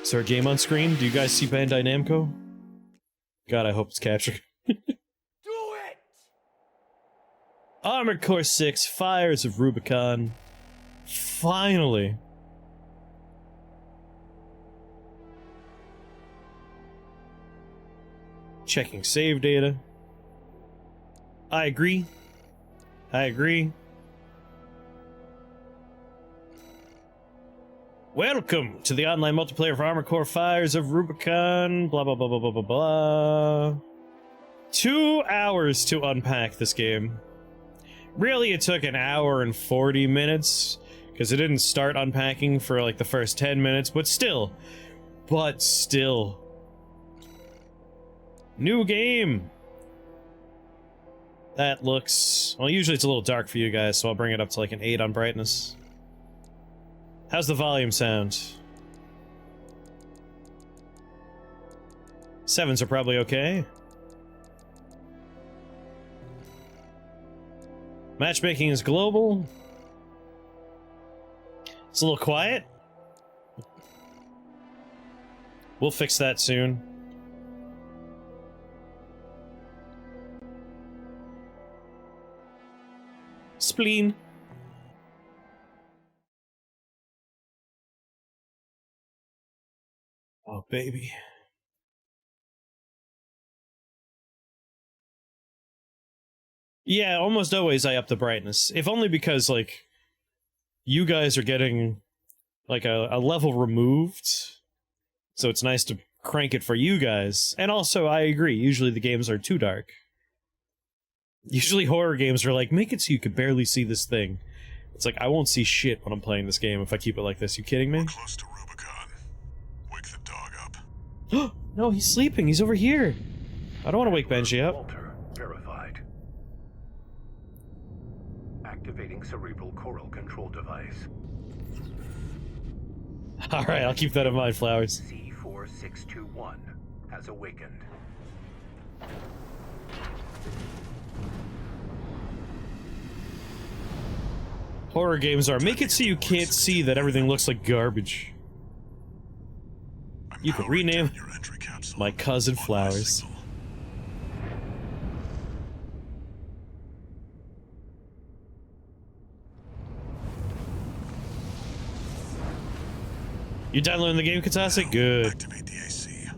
Is there a game on screen? Do you guys see Bandai Namco? God, I hope it's captured. Do it! Armored Core 6, Fires of Rubicon. Finally. Checking save data. I agree. I agree. Welcome to the online multiplayer for Armored Core Fires of Rubicon. Blah, blah, blah, blah, blah, blah, blah. 2 hours to unpack this game. Really, it took an hour and 40 minutes, because it didn't start unpacking for like the first 10 minutes, but still. New game! That looks... well, usually it's a little dark for you guys, so I'll bring it up to like an 8 on brightness. How's the volume sound? 7s are probably okay. Matchmaking is global. It's a little quiet. We'll fix that soon. Spleen. Oh, baby. Yeah, almost always I up the brightness. If only because, like, you guys are getting, like, a level removed. So it's nice to crank it for you guys. And also, I agree, usually the games are too dark. Usually horror games are like, make it so you can barely see this thing. It's like, I won't see shit when I'm playing this game if I keep it like this. You kidding me? We're close to Rubicon. Wake the dog up. No, he's sleeping. He's over here. I don't want to wake Benji up. Walter, verified. Activating cerebral coral control device. Alright, I'll keep that in mind, Flowers. C4621 has awakened. Horror games are, make it so you can't see that everything looks like garbage. You could rename my cousin Flowers. You downloading the game, Katase? Good. Activate the AC.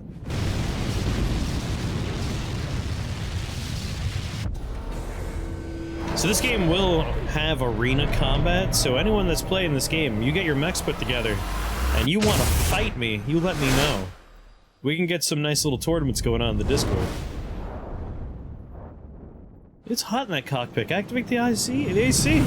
So this game will have arena combat, so anyone that's playing this game, you get your mechs put together, and you want to fight me, you let me know. We can get some nice little tournaments going on in the Discord. It's hot in that cockpit. Activate the AC.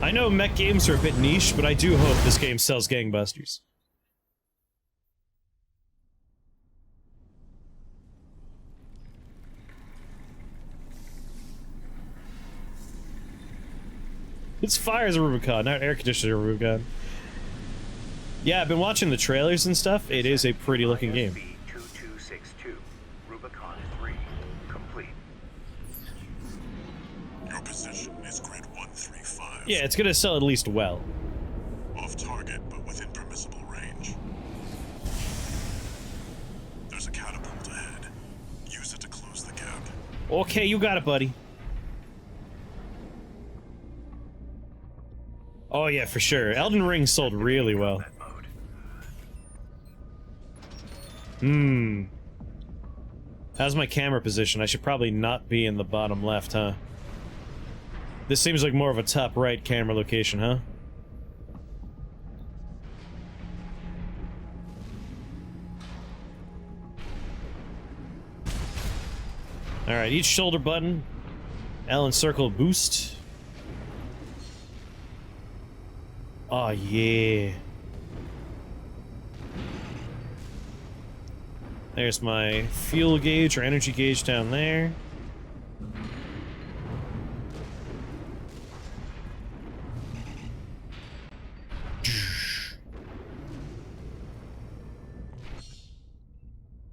I know mech games are a bit niche, but I do hope this game sells gangbusters. It's Fires of Rubicon, not Air Conditioner Rubicon. Yeah, I've been watching the trailers and stuff. It is a pretty looking game. 2262, Rubicon 3, complete. Your position is grid 135. Yeah, it's gonna sell at least well. Off target, but within permissible range. There's a catapult ahead. Use it to close the gap. Okay, you got it, buddy. Oh yeah, for sure. Elden Ring sold really well. How's my camera position? I should probably not be in the bottom left, huh? This seems like more of a top right camera location, huh? Alright, each shoulder button. L and circle boost. Oh yeah. There's my fuel gauge or energy gauge down there.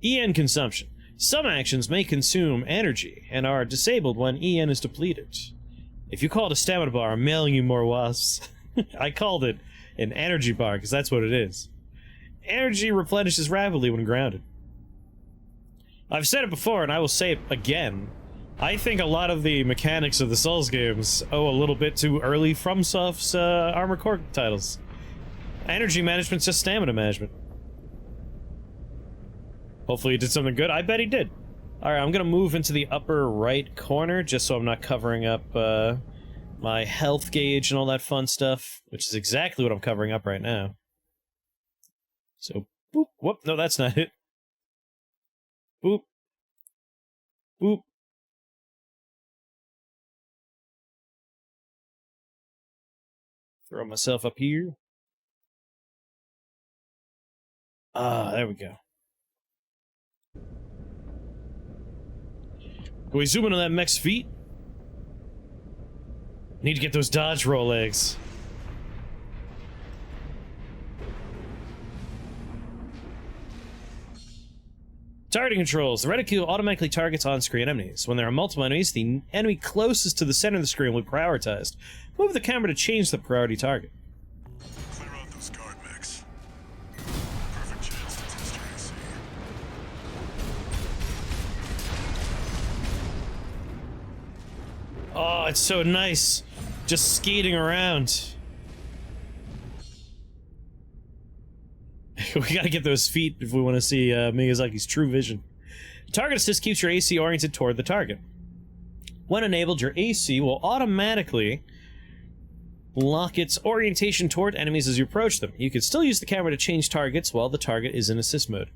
EN consumption. Some actions may consume energy and are disabled when EN is depleted. If you call it a stamina bar, I'm mailing you more wasps. I called it an energy bar because that's what it is. Energy replenishes rapidly when grounded. I've said it before and I will say it again. I think a lot of the mechanics of the Souls games owe a little bit to early FromSoft's Armored Core titles. Energy management's just stamina management. Hopefully he did something good. I bet he did. Alright, I'm gonna move into the upper right corner just so I'm not covering up my health gauge and all that fun stuff, which is exactly what I'm covering up right now. So, boop, whoop, no, that's not it. Boop. Boop. Throw myself up here. Ah, there we go. Can we zoom in on that mech's feet? Need to get those dodge roll legs. Targeting controls. The reticule automatically targets on-screen enemies. When there are multiple enemies, the enemy closest to the center of the screen will be prioritized. Move the camera to change the priority target. Clear out those guard mechs. Perfect chance to test your AC. Oh, it's so nice. Just skating around. We gotta get those feet if we want to see Miyazaki's true vision. Target assist keeps your AC oriented toward the target. When enabled, your AC will automatically lock its orientation toward enemies as you approach them. You can still use the camera to change targets while the target is in assist mode.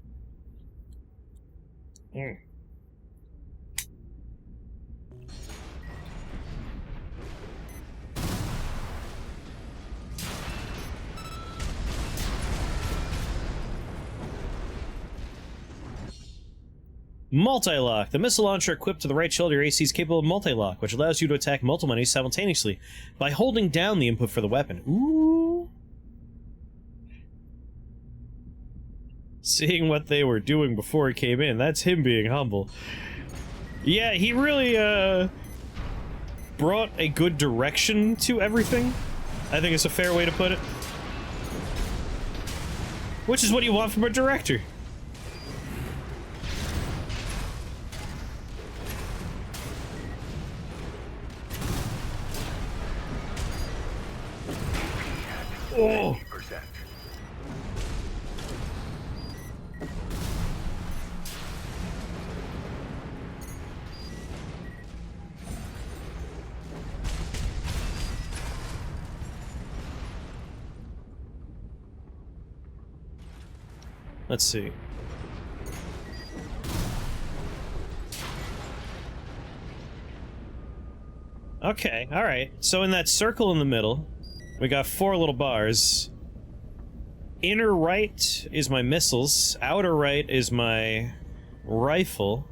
Multi-lock. The missile launcher equipped to the right shoulder of your AC is capable of multi-lock, which allows you to attack multiple enemies simultaneously by holding down the input for the weapon. Ooh. Seeing what they were doing before he came in, that's him being humble. Yeah, he really, brought a good direction to everything. I think it's a fair way to put it. Which is what you want from a director. Oh! 90%. Let's see. Okay, alright. So in that circle in the middle, we got 4 little bars. Inner right is my missiles. Outer right is my rifle.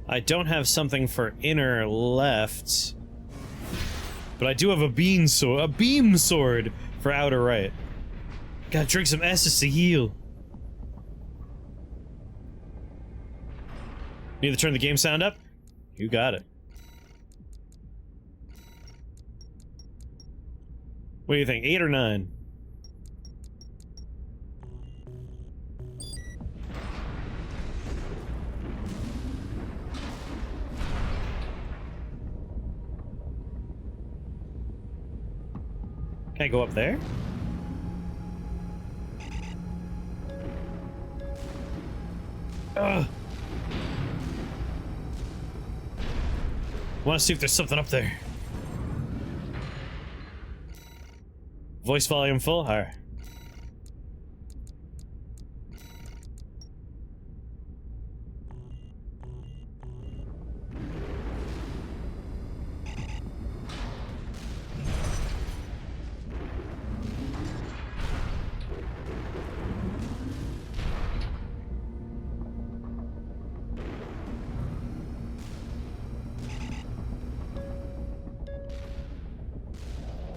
I don't have something for inner left. But I do have a beam sword for outer right. Gotta drink some Essus to heal. Need to turn the game sound up? You got it. What do you think, 8 or 9? Can I go up there? Ugh. Want to see if there's something up there. Voice volume full? Alright.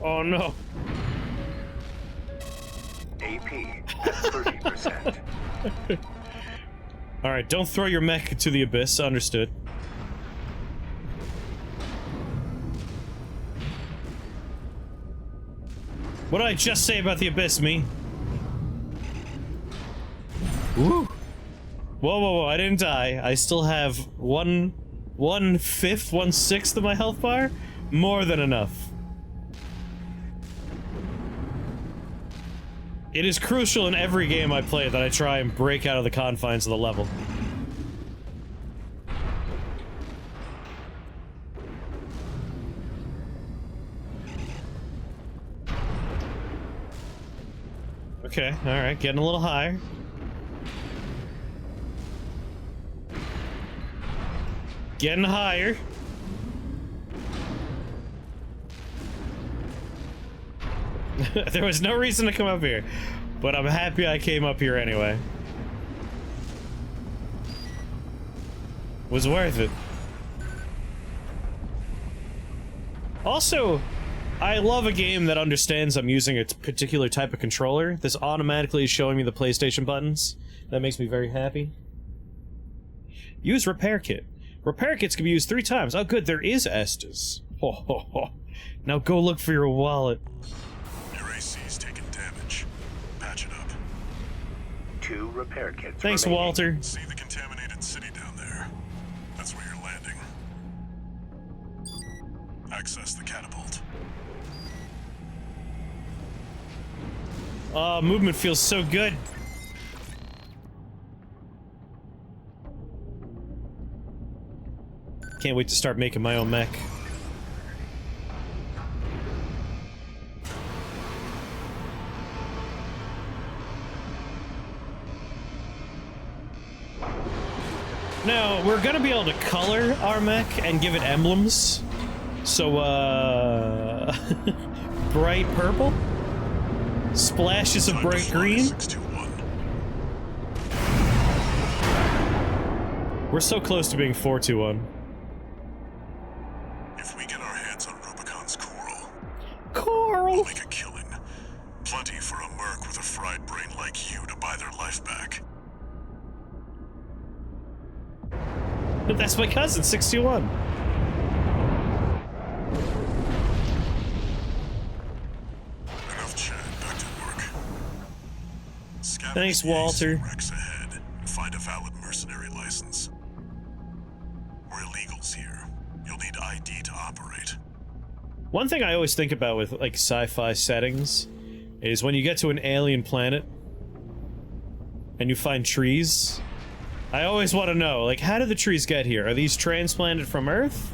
Oh no. AP at 30%. Alright, don't throw your mech to the abyss, understood. What did I just say about the abyss, me? Woo! Whoa, whoa, whoa, I didn't die. I still have 1/5, 1/6 of my health bar? More than enough. It is crucial in every game I play that I try and break out of the confines of the level. Okay, alright, getting a little higher. Getting higher. There was no reason to come up here, but I'm happy I came up here anyway. Was worth it. Also, I love a game that understands I'm using a particular type of controller. This automatically is showing me the PlayStation buttons. That makes me very happy. Use repair kit. Repair kits can be used 3 times. Oh good, there is Estes. Ho ho ho. Now go look for your wallet. Your AC's taking damage. Patch it up. 2 repair kits. Thanks, remaining. Walter. See the contaminated city down there? That's where you're landing. Access the catapult. Movement feels so good. Can't wait to start making my own mech. Now, we're gonna be able to color our mech and give it emblems. So, bright purple? Splashes of Time to bright fly, green? 621. We're so close to being 421. If we get our hands on Rubicon's coral, Coral! we'll make a killing. Plenty for a merc with a fried brain like you to buy their life back. That's my cousin, 61. Enough chat, back to work. Scavenge Thanks, the Walter. AC Rex ahead and find a valid mercenary license. We're illegals here. You'll need ID to operate. One thing I always think about with, like, sci-fi settings is when you get to an alien planet and you find trees, I always want to know, like, how did the trees get here? Are these transplanted from Earth?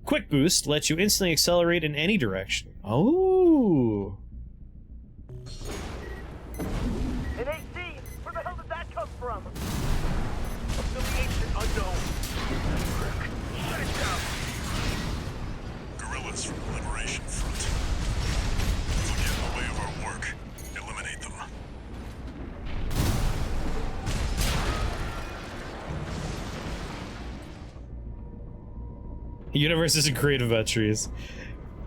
Quick boost lets you instantly accelerate in any direction. Oh. An AC! Where the hell did that come from? Affiliation unknown. Shut it down! Guerrillas from the Liberation Front. If we get in the way of our work, eliminate them. The universe isn't creative about trees.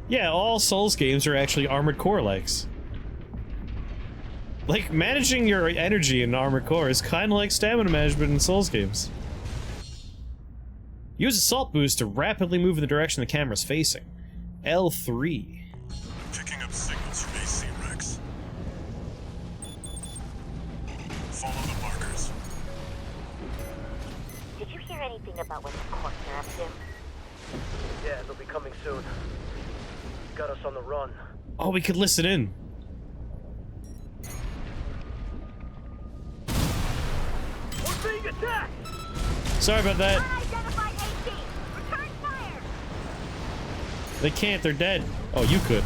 Yeah, all Souls games are actually Armored Core-likes. Like, managing your energy in Armored Core is kind of like stamina management in Souls games. Use Assault Boost to rapidly move in the direction the camera's facing. L3. I'm picking up signals from AC Rex. Follow the markers. Did you hear anything about what the Corps are up to? Yeah, they'll be coming soon. Got us on the run. Oh, we could listen in. We're being attacked! Sorry about that. Unidentified AC! Return fire! They can't, they're dead. Oh, you could.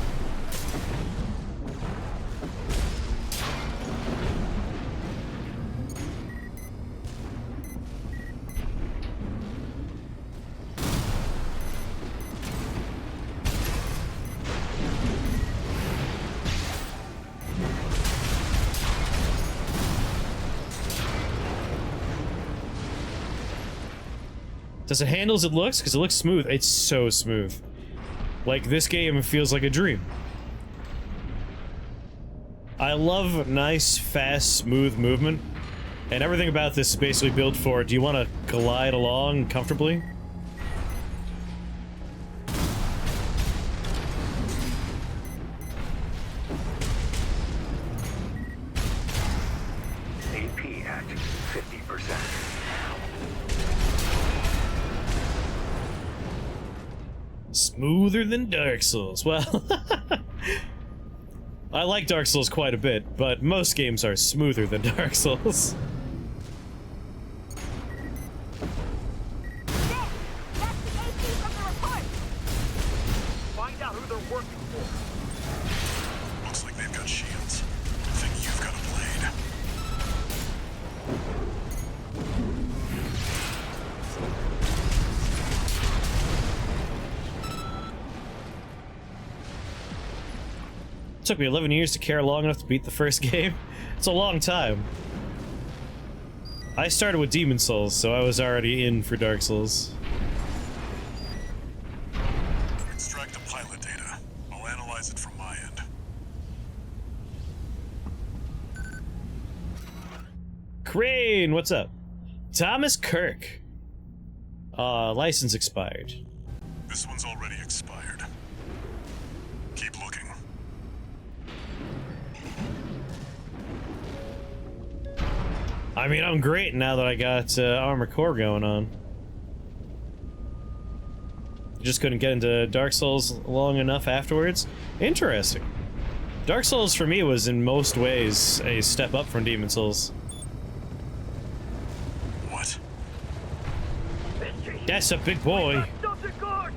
Does it handle as it looks? Because it looks smooth. It's so smooth. Like, this game feels like a dream. I love nice, fast, smooth movement. And everything about this is basically built for, do you want to glide along comfortably? AP at 50%. Smoother than Dark Souls. Well, I like Dark Souls quite a bit, but most games are smoother than Dark Souls. Find out who they're working for. Looks like they've got shields. I think you've got a blade. It took me 11 years to care long enough to beat the first game. It's a long time. I started with Demon Souls, so I was already in for Dark Souls. Extract the pilot data. I'll analyze it from my end. Crane, what's up? Thomas Kirk. License expired. This one's already expired. Keep looking. I mean, I'm great now that I got Armor Core going on. Just couldn't get into Dark Souls long enough afterwards. Interesting. Dark Souls for me was in most ways a step up from Demon Souls. What? That's a big boy. Something good!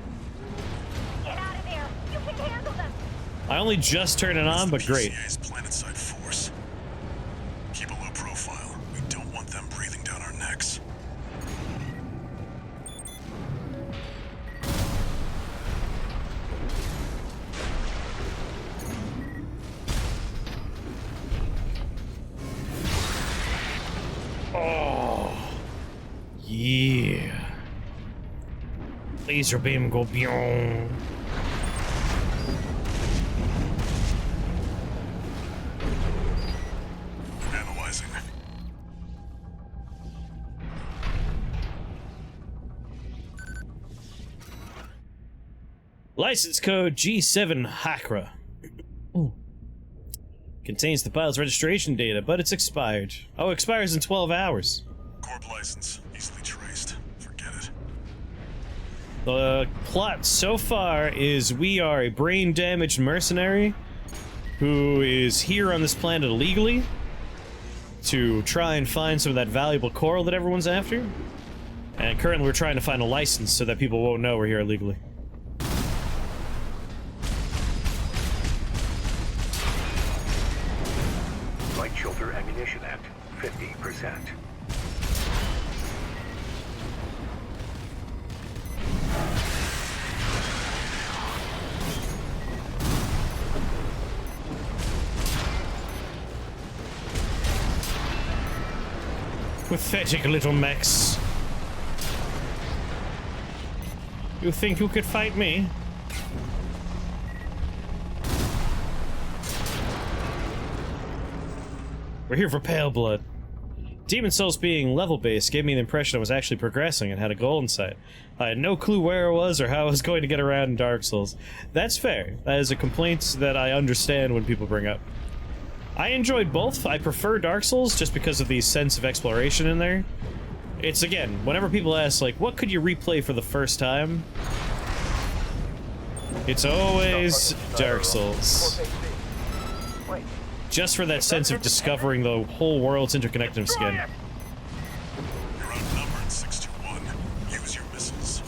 Get out of there! You can handle them! I only just turned it on, but great. PCA's planetside force. Keep a low profile. We don't want them breathing down our necks. Oh, yeah. Laser beam go beyond. Analyzing. License code G7 Hakra. Contains the pilot's registration data, but it's expired. Oh, expires in 12 hours. Corp license. Easily traced. Forget it. The plot so far is we are a brain-damaged mercenary who is here on this planet illegally to try and find some of that valuable coral that everyone's after. And currently we're trying to find a license so that people won't know we're here illegally. Light shoulder ammunition at 50%. Pathetic little mechs. You think you could fight me? We're here for Pale Blood. Demon Souls being level-based gave me the impression I was actually progressing and had a goal in sight. I had no clue where I was or how I was going to get around in Dark Souls. That's fair. That is a complaint that I understand when people bring up. I enjoyed both. I prefer Dark Souls just because of the sense of exploration in there. It's, again, whenever people ask, like, what could you replay for the first time? It's always Dark Souls. Wait, Just for that sense of discovering the whole world's interconnectedness again. You're outnumbered 6-1. Use your missiles.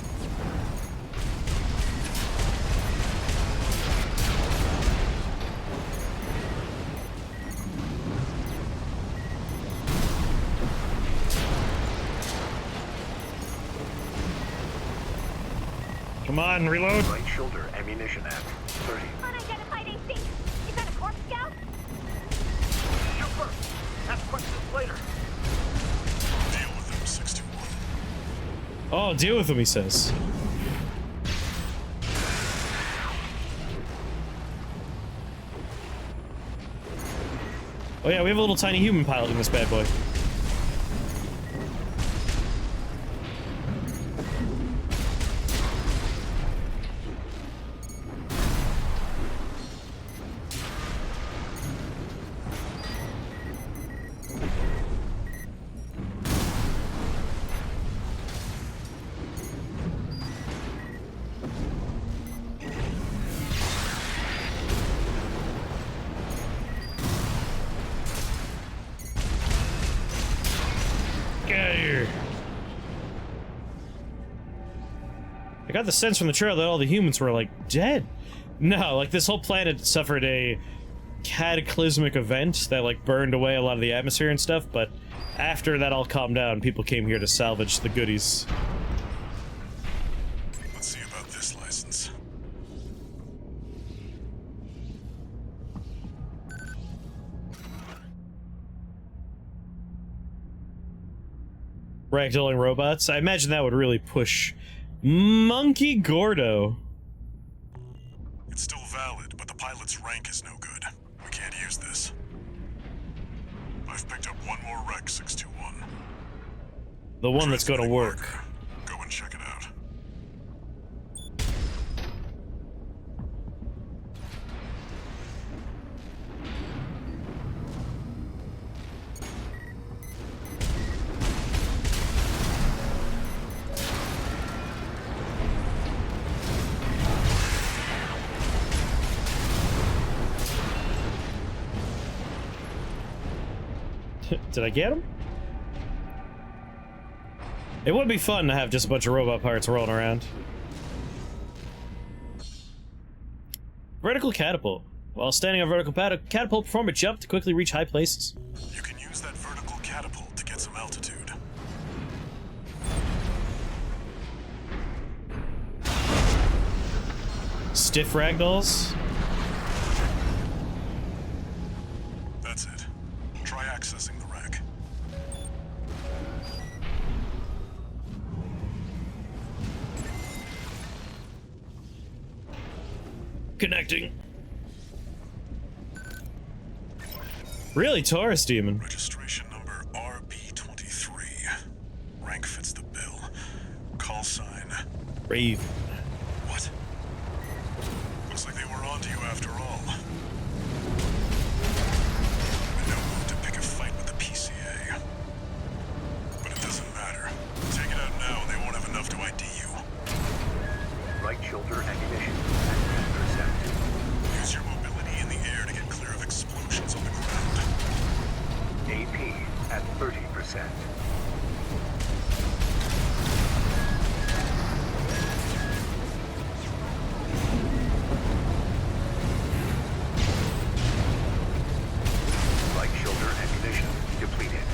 Come on, reload. Right shoulder ammunition at 30. Unidentified AC! Is that a Corp Scout? shoot first. Ask questions later. Deal with them, 6-1. Oh, deal with him, he says. Oh yeah, we have a little tiny human pilot in this bad boy. Get out of here. I got the sense from the trailer that all the humans were, like, dead. No, like, this whole planet suffered a cataclysmic event that, like, burned away a lot of the atmosphere and stuff, but after that all calmed down, people came here to salvage the goodies. Let's see about this license. Ragdolling robots? I imagine that would really push Monkey Gordo. It's still valid, but the pilot's rank is no good. We can't use this. I've picked up one more Rec 621. The one that's gonna work. Go and check it out. Did I get him? It would be fun to have just a bunch of robot parts rolling around. Vertical catapult. While standing on vertical catapult, perform a jump to quickly reach high places. You can use that vertical catapult to get some altitude. Stiff ragdolls? That's it. Try accessing the wreck. Connecting. Really, Taurus Demon. Registration number RB23. Rank fits the bill. Call sign. Raven. What? Looks like they were onto you after all. I'm in no mood to pick a fight with the PCA. But it doesn't matter. Take it out now and they won't have enough to ID you. Right shoulder ammunition at 10%. Use your mobility in the air to get clear of explosions on the ground. AP at 30%. Right shoulder ammunition depleted.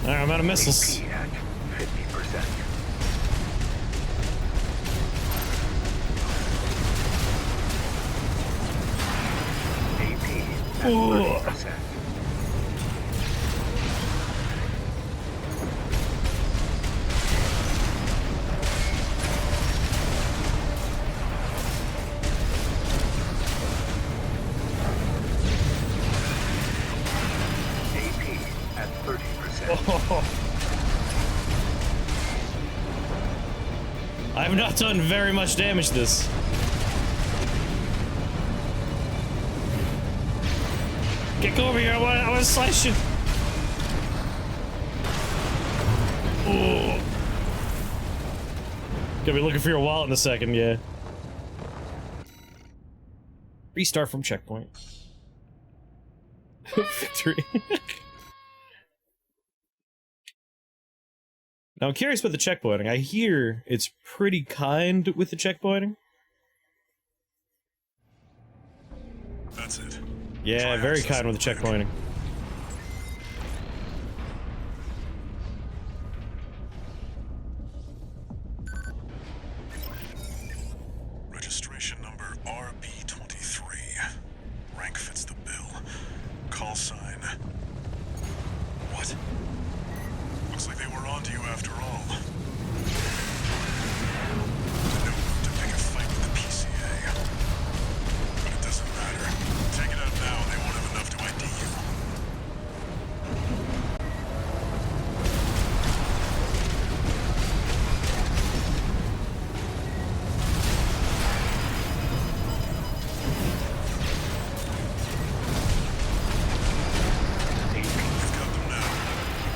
Alright, I'm out of missiles. AP at 50%. AP at 30%. AP at 30%. I have not done very much damage to this. Get over here, I want to slice you. Oh. Gonna be looking for your wallet in a second, yeah. Restart from checkpoint. Victory. Now I'm curious about the checkpointing. I hear it's pretty kind with the checkpointing. That's it. Yeah, Try very accessing kind with the the wreck. checkpointing. Registration number RB23. Rank fits the bill. Call sign. What? Looks like they were onto you after all. No mood to pick a fight with the PCA. But it doesn't matter. Take it out now and they won't have enough to ID you. You've got them now.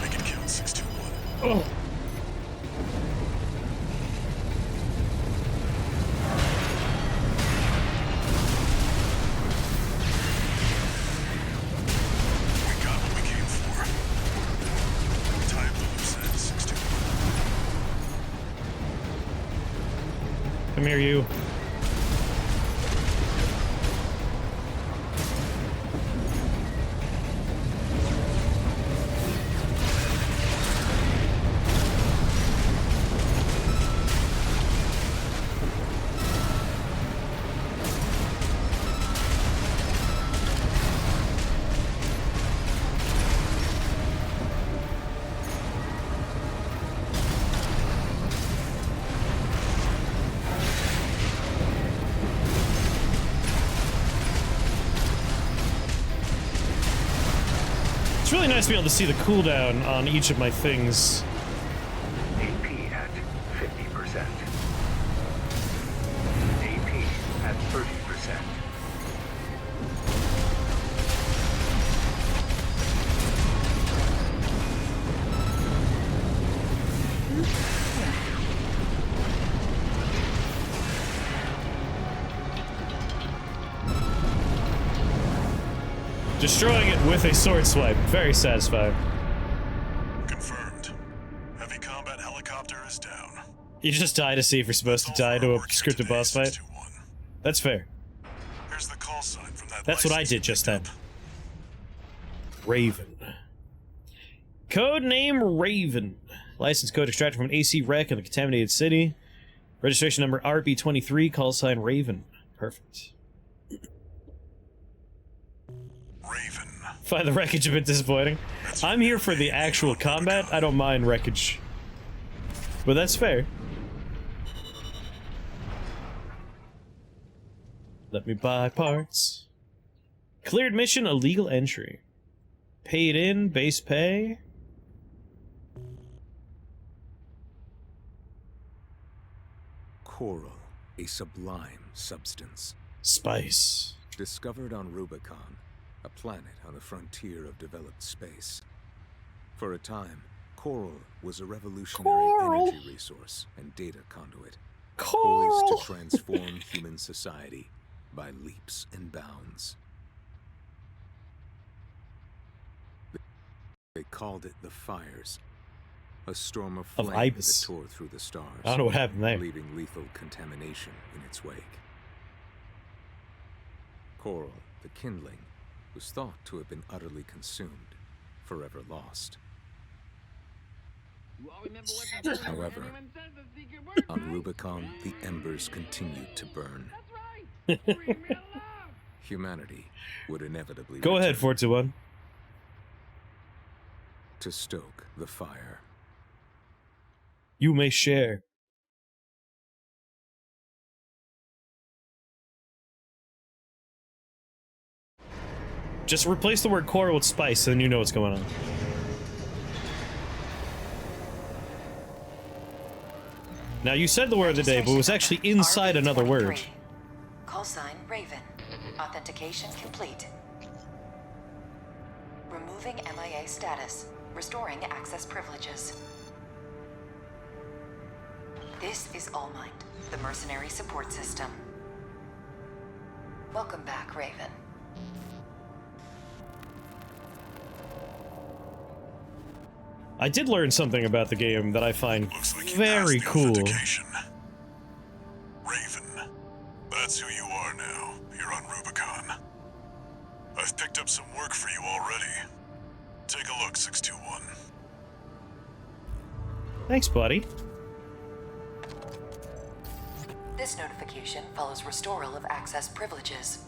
Make it count 621. Oh. We got what we came for. Come here, you. It's really nice to be able to see the cooldown on each of my things. AP at 50%. AP at 30%. Destroying it with a sword swipe. Very satisfying. Confirmed. Heavy combat helicopter is down. You just die to see if you're supposed to die to a scripted boss fight. 621. That's fair. Here's the call sign from that. That's what I did just then. Raven. Codename Raven. License code extracted from an AC wreck in the contaminated city. Registration number RB23, call sign Raven. Perfect. Raven. Find the wreckage a bit disappointing. I'm here for the actual combat. I don't mind wreckage. But that's fair. Let me buy parts. Cleared mission, illegal entry. Paid in, base pay. Coral, a sublime substance. Spice. Discovered on Rubicon, a planet on the frontier of developed space. For a time, coral was a revolutionary energy resource and data conduit, poised to transform human society by leaps and bounds. They called it the Fires, a storm of flame that Ibis. tore through the stars, I don't know what happened there. leaving lethal contamination in its wake. Coral, the kindling, was thought to have been utterly consumed, forever lost. However, on Rubicon, the embers continued to burn. Humanity would inevitably Go ahead, return 421. to stoke the fire. You may share. Just replace the word coral with spice, and then you know what's going on. Now, you said the word of the day, but it was actually inside another word. Call sign Raven. Authentication complete. Removing MIA status. Restoring access privileges. This is All Mind, the mercenary support system. Welcome back, Raven. I did learn something about the game that I find Looks like you very passed the cool. authentication. Raven. That's who you are now. You're on Rubicon. I've picked up some work for you already. Take a look, 621. Thanks, buddy. This notification follows restoral of access privileges.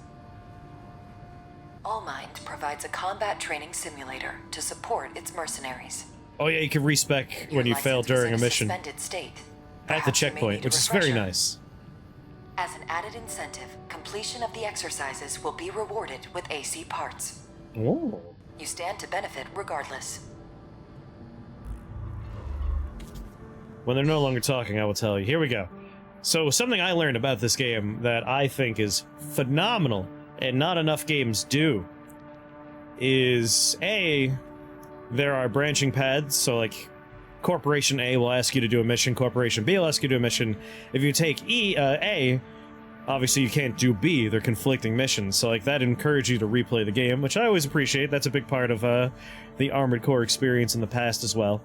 All Mind provides a combat training simulator to support its mercenaries. Oh yeah, you can respec when you Your fail license was during in a mission suspended state. at the Perhaps you may checkpoint, need a which is very refresher. nice. As an added incentive, completion of the exercises will be rewarded with AC parts. Oh. You stand to benefit regardless. When they're no longer talking, I will tell you. Here we go. So, something I learned about this game that I think is phenomenal, and not enough games do, is A, there are branching paths, so like, Corporation A will ask you to do a mission, Corporation B will ask you to do a mission. If you take A, obviously you can't do B, they're conflicting missions, so like, that encourages you to replay the game, which I always appreciate. That's a big part of the Armored Core experience in the past as well.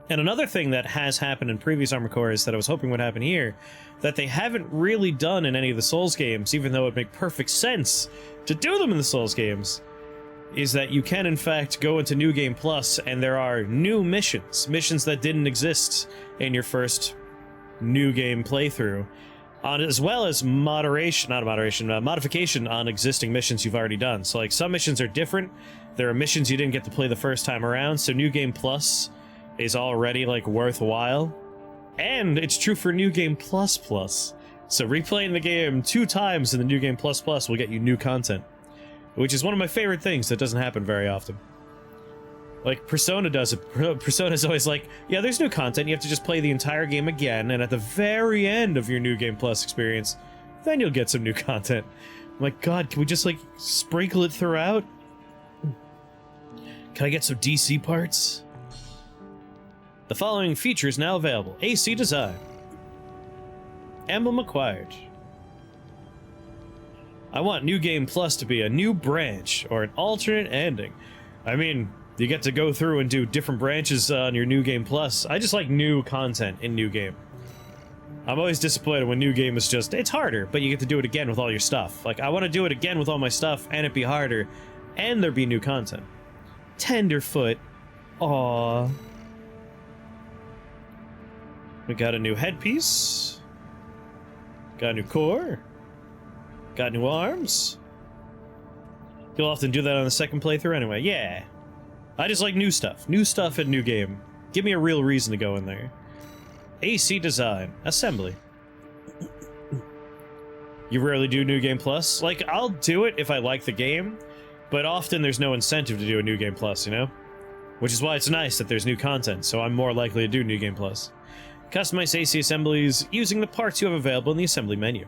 And another thing that has happened in previous Armored Cores that I was hoping would happen here, that they haven't really done in any of the Souls games, even though it would make perfect sense to do them in the Souls games, is that you can in fact go into New Game Plus and there are new missions that didn't exist in your first New Game playthrough, as well as modification on existing missions you've already done. So like some missions are different. There are missions you didn't get to play the first time around, so New Game Plus is already like worthwhile. And it's true for New Game Plus Plus. So replaying the game 2 times in the New Game Plus Plus will get you new content, which is one of my favorite things that doesn't happen very often. Like Persona does it. Persona's always like, yeah, there's new content, you have to just play the entire game again, and at the very end of your New Game Plus experience, then you'll get some new content. I'm like, God, can we just like sprinkle it throughout? Can I get some DC parts? The following features now available. AC design. Emblem acquired. I want New Game Plus to be a new branch or an alternate ending. I mean, you get to go through and do different branches on your New Game Plus. I just like new content in New Game. I'm always disappointed when New Game is just, it's harder, but you get to do it again with all your stuff. Like, I want to do it again with all my stuff, and it be harder, and there be new content. Tenderfoot. Aww. We got a new headpiece. Got a new core. Got new arms. You'll often do that on the second playthrough anyway. Yeah. I just like new stuff. New stuff in New Game. Give me a real reason to go in there. AC design. Assembly. You rarely do New Game Plus? Like, I'll do it if I like the game, but often there's no incentive to do a New Game Plus, you know? Which is why it's nice that there's new content, so I'm more likely to do New Game Plus. Customize AC assemblies using the parts you have available in the assembly menu.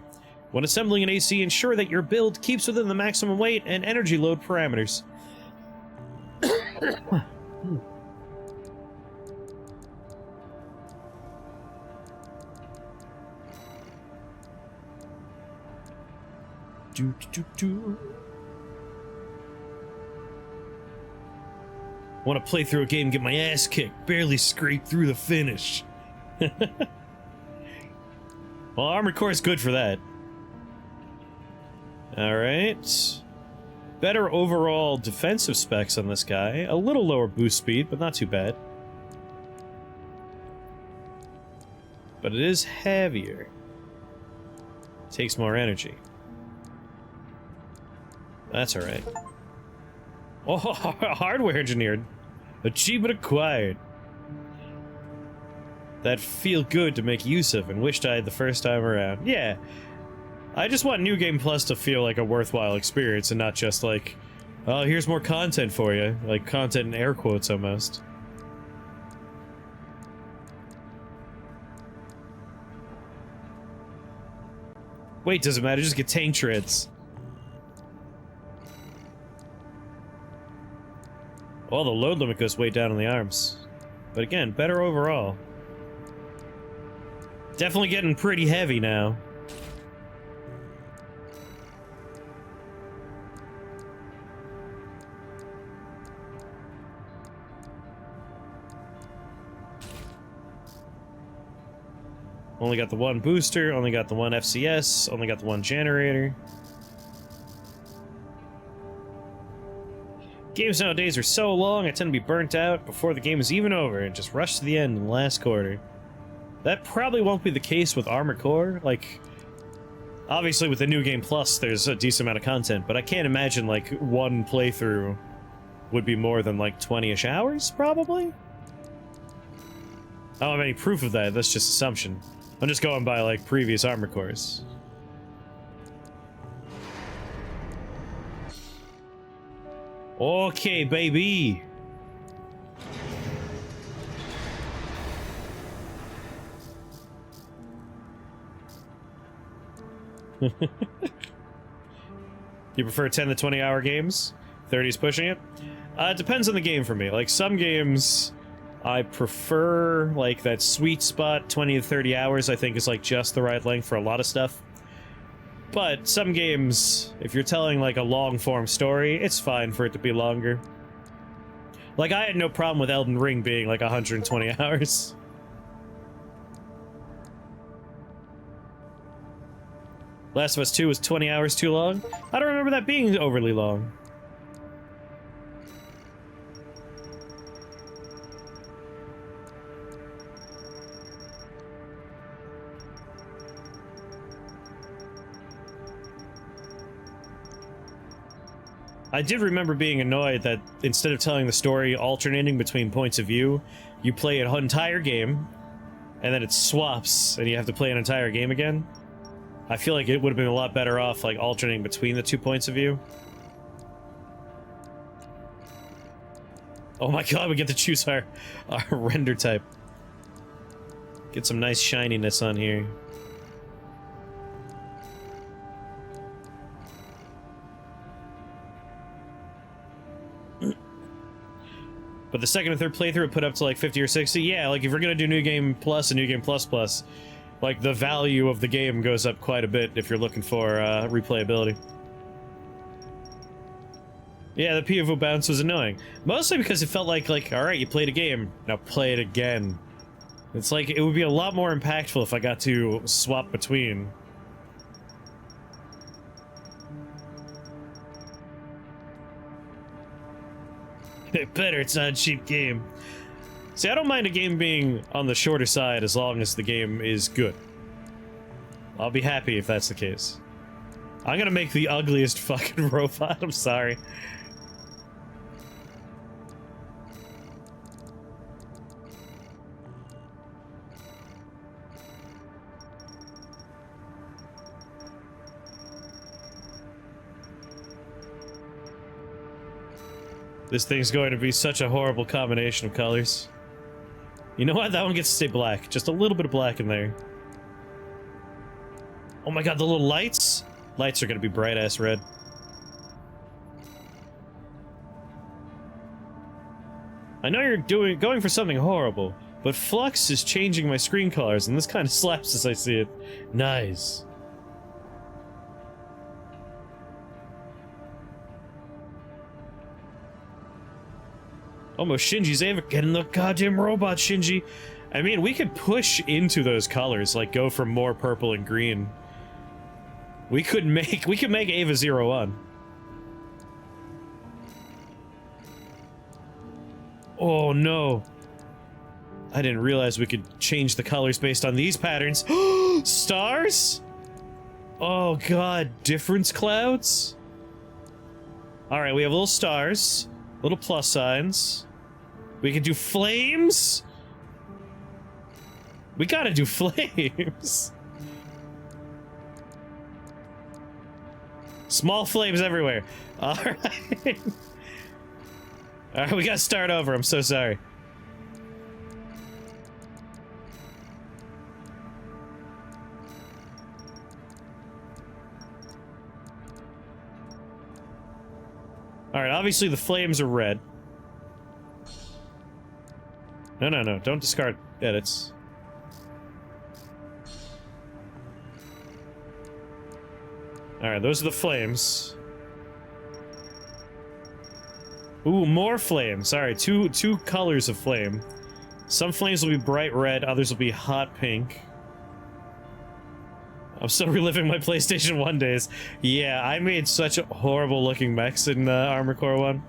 When assembling an AC, ensure that your build keeps within the maximum weight and energy load parameters. Want to play through a game and get my ass kicked, barely scrape through the finish. Well, Armored Core is good for that. Alright. Better overall defensive specs on this guy. A little lower boost speed, but not too bad. But it is heavier. Takes more energy. That's alright. Oh, hardware engineered. Achievement acquired. That feel good to make use of and wished I had the first time around. Yeah. I just want New Game Plus to feel like a worthwhile experience and not just like, oh, here's more content for you. Like, content in air quotes almost. Wait, doesn't matter, just get tank treads. Oh, the load limit goes way down on the arms. But again, better overall. Definitely getting pretty heavy now. Only got the one booster, only got the one FCS, only got the one generator. Games nowadays are so long, I tend to be burnt out before the game is even over and just rush to the end in the last quarter. That probably won't be the case with Armored Core. Like, obviously with the New Game Plus, there's a decent amount of content, but I can't imagine, like, one playthrough would be more than, like, 20-ish hours, probably? I don't have any proof of that, that's just assumption. I'm just going by, like, previous Armored Cores. Okay, baby! You prefer 10 to 20 hour games? 30's pushing it? It depends on the game for me. Like, some games I prefer, like, that sweet spot, 20 to 30 hours I think is, like, just the right length for a lot of stuff. But some games, if you're telling, like, a long-form story, it's fine for it to be longer. Like, I had no problem with Elden Ring being like 120 hours. Last of Us 2 was 20 hours too long? I don't remember that being overly long. I did remember being annoyed that instead of telling the story alternating between points of view, you play an entire game, and then it swaps, and you have to play an entire game again. I feel like it would have been a lot better off, like, alternating between the 2 points of view. Oh my god, we get to choose our render type. Get some nice shininess on here. But the second and third playthrough would put up to like 50 or 60. Yeah, like if you're gonna do New Game Plus and New Game Plus Plus, like the value of the game goes up quite a bit if you're looking for replayability. Yeah, the POV bounce was annoying. Mostly because it felt like alright, you played a game, now play it again. It's like, it would be a lot more impactful if I got to swap between. Better, it's not a cheap game. See, I don't mind a game being on the shorter side as long as the game is good. I'll be happy if that's the case. I'm gonna make the ugliest fucking robot, I'm sorry. This thing's going to be such a horrible combination of colors. You know what? That one gets to stay black. Just a little bit of black in there. Oh my god, the little lights? Lights are gonna be bright-ass red. I know you're going for something horrible, but Flux is changing my screen colors, and this kind of slaps as I see it. Nice. Almost Shinji's ever getting the goddamn robot, Shinji. I mean, we could push into those colors, like go for more purple and green. We could make Ava 01. Oh no. I didn't realize we could change the colors based on these patterns. Stars? Oh god, difference clouds? Alright, we have little stars, little plus signs. We can do flames? We gotta do flames. Small flames everywhere. Alright. Alright, we gotta start over. I'm so sorry. Alright, obviously the flames are red. No, don't discard edits. Alright, those are the flames. Ooh, more flames. Alright, two colors of flame. Some flames will be bright red, others will be hot pink. I'm still reliving my PlayStation 1 days. Yeah, I made such a horrible looking mechs in Armored Core 1.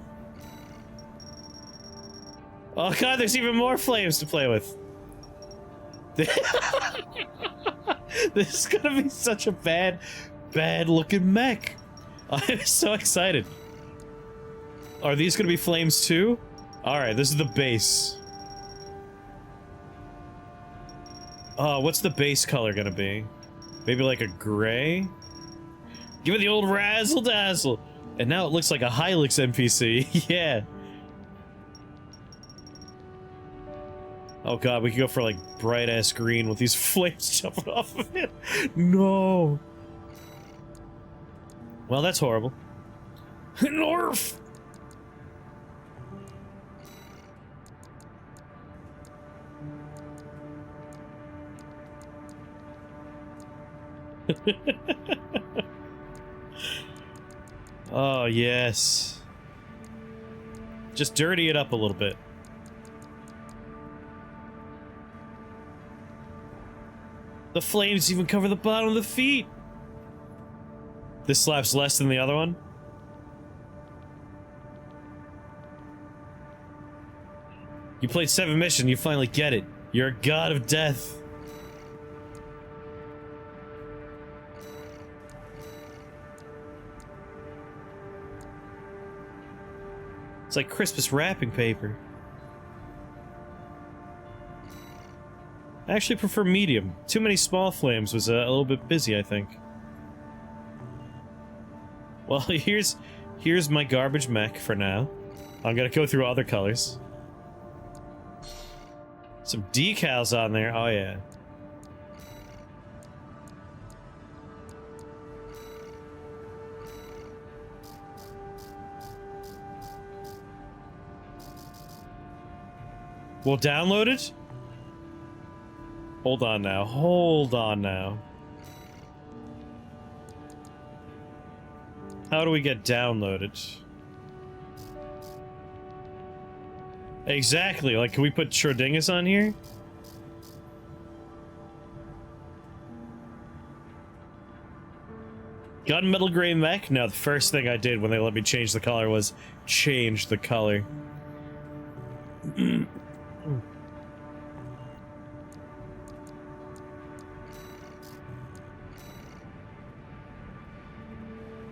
Oh god, there's even more flames to play with. This is gonna be such a bad looking mech. I'm so excited. Are these gonna be flames too? Alright, this is the base. What's the base color gonna be? Maybe like a gray? Give it the old razzle dazzle! And now it looks like a Hilux NPC. Yeah. Oh god, we could go for like bright ass green with these flames jumping off of it. No. Well, that's horrible. Norf! Oh, yes. Just dirty it up a little bit. The flames even cover the bottom of the feet. This slaps less than the other one. You played 7 missions, you finally get it. You're a god of death. It's like Christmas wrapping paper. I actually prefer medium. Too many small flames was a little bit busy, I think. Well, here's my garbage mech for now. I'm gonna go through other colors. Some decals on there. Oh yeah. We'll download it? Hold on now. Hold on now. How do we get downloaded? Exactly. Like, can we put Schrodinger's on here? Gunmetal gray mech? No, the first thing I did when they let me change the color was change the color.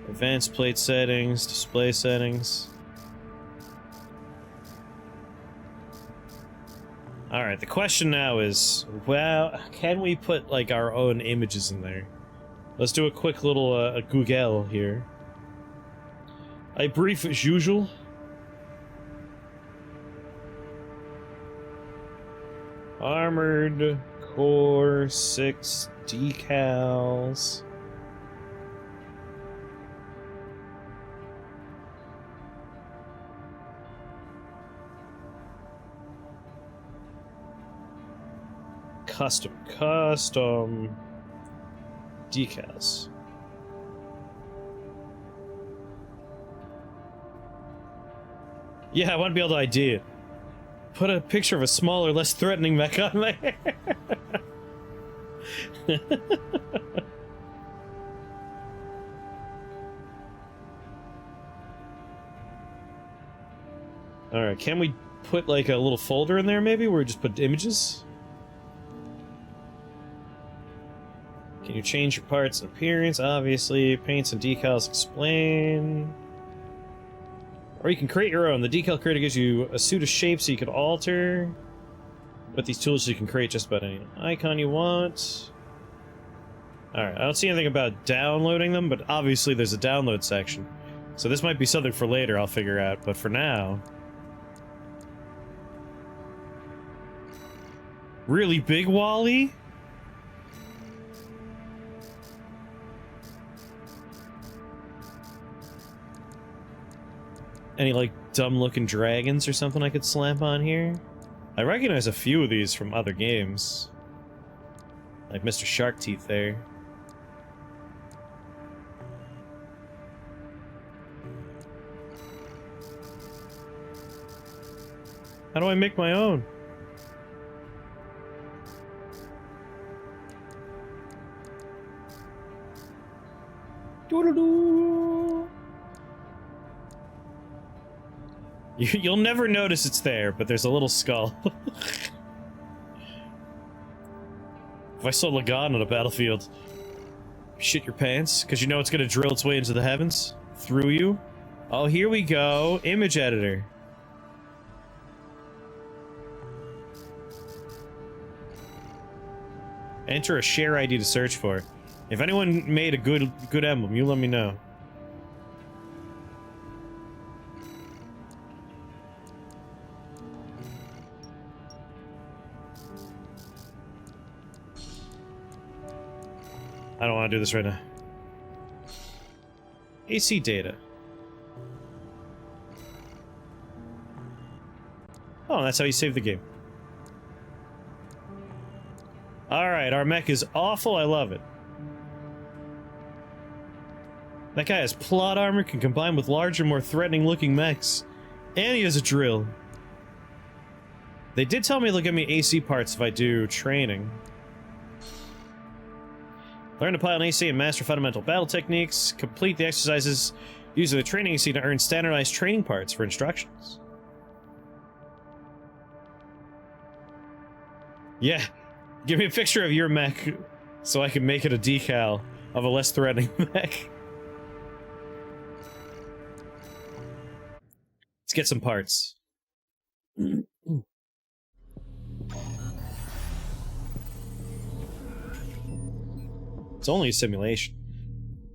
Advanced plate settings, display settings. Alright, the question now is, well, can we put, like, our own images in there? Let's do a quick little Google here. A brief as usual. Armored Core 6 decals. Custom decals. Yeah, I want to be able to ID it. Put a picture of a smaller, less threatening mech on there. Alright, can we put like a little folder in there maybe where we just put images? Can you change your parts and appearance? Obviously. Paints and decals explain. Or you can create your own. The decal creator gives you a suit of shapes so you can alter. With these tools you can create just about any icon you want. Alright, I don't see anything about downloading them, but obviously there's a download section. So this might be something for later I'll figure out, but for now... Really big Wally? Any, like, dumb-looking dragons or something I could slap on here? I recognize a few of these from other games. Like Mr. Shark Teeth there. How do I make my own? Doo-doo-doo. You'll never notice it's there, but there's a little skull. If I saw Lagan on a battlefield, shit your pants, because you know it's gonna drill its way into the heavens through you. Oh, here we go. Image editor. Enter a share ID to search for. If anyone made a good emblem, you let me know. I don't want to do this right now. AC data. Oh, that's how you save the game. Alright, our mech is awful, I love it. That guy has plot armor, can combine with larger, more threatening looking mechs. And he has a drill. They did tell me they'll give me AC parts if I do training. Learn to pilot an AC and master fundamental battle techniques. Complete the exercises using the training AC to earn standardized training parts for instructions. Yeah, give me a picture of your mech so I can make it a decal of a less threatening mech. Let's get some parts. It's only a simulation.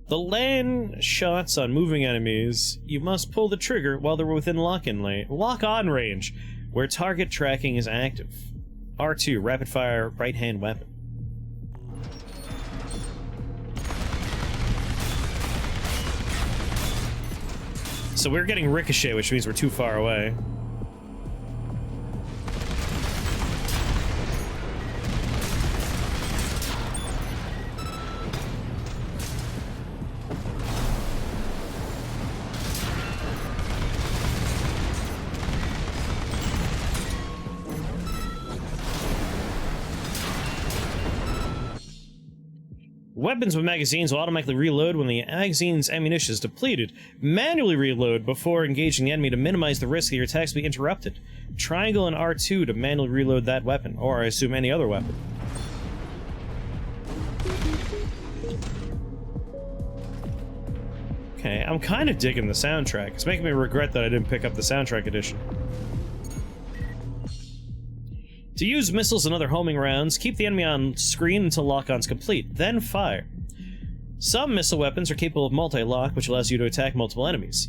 The land shots on moving enemies, you must pull the trigger while they're within lock-on range, where target tracking is active. R2, rapid-fire right-hand weapon. So we're getting ricochet, which means we're too far away. Weapons with magazines will automatically reload when the magazine's ammunition is depleted. Manually reload before engaging the enemy to minimize the risk that your attacks be interrupted. Triangle and R2 to manually reload that weapon, or I assume any other weapon. Okay, I'm kind of digging the soundtrack. It's making me regret that I didn't pick up the soundtrack edition. To use missiles and other homing rounds, keep the enemy on screen until lock-on's complete, then fire. Some missile weapons are capable of multi-lock, which allows you to attack multiple enemies.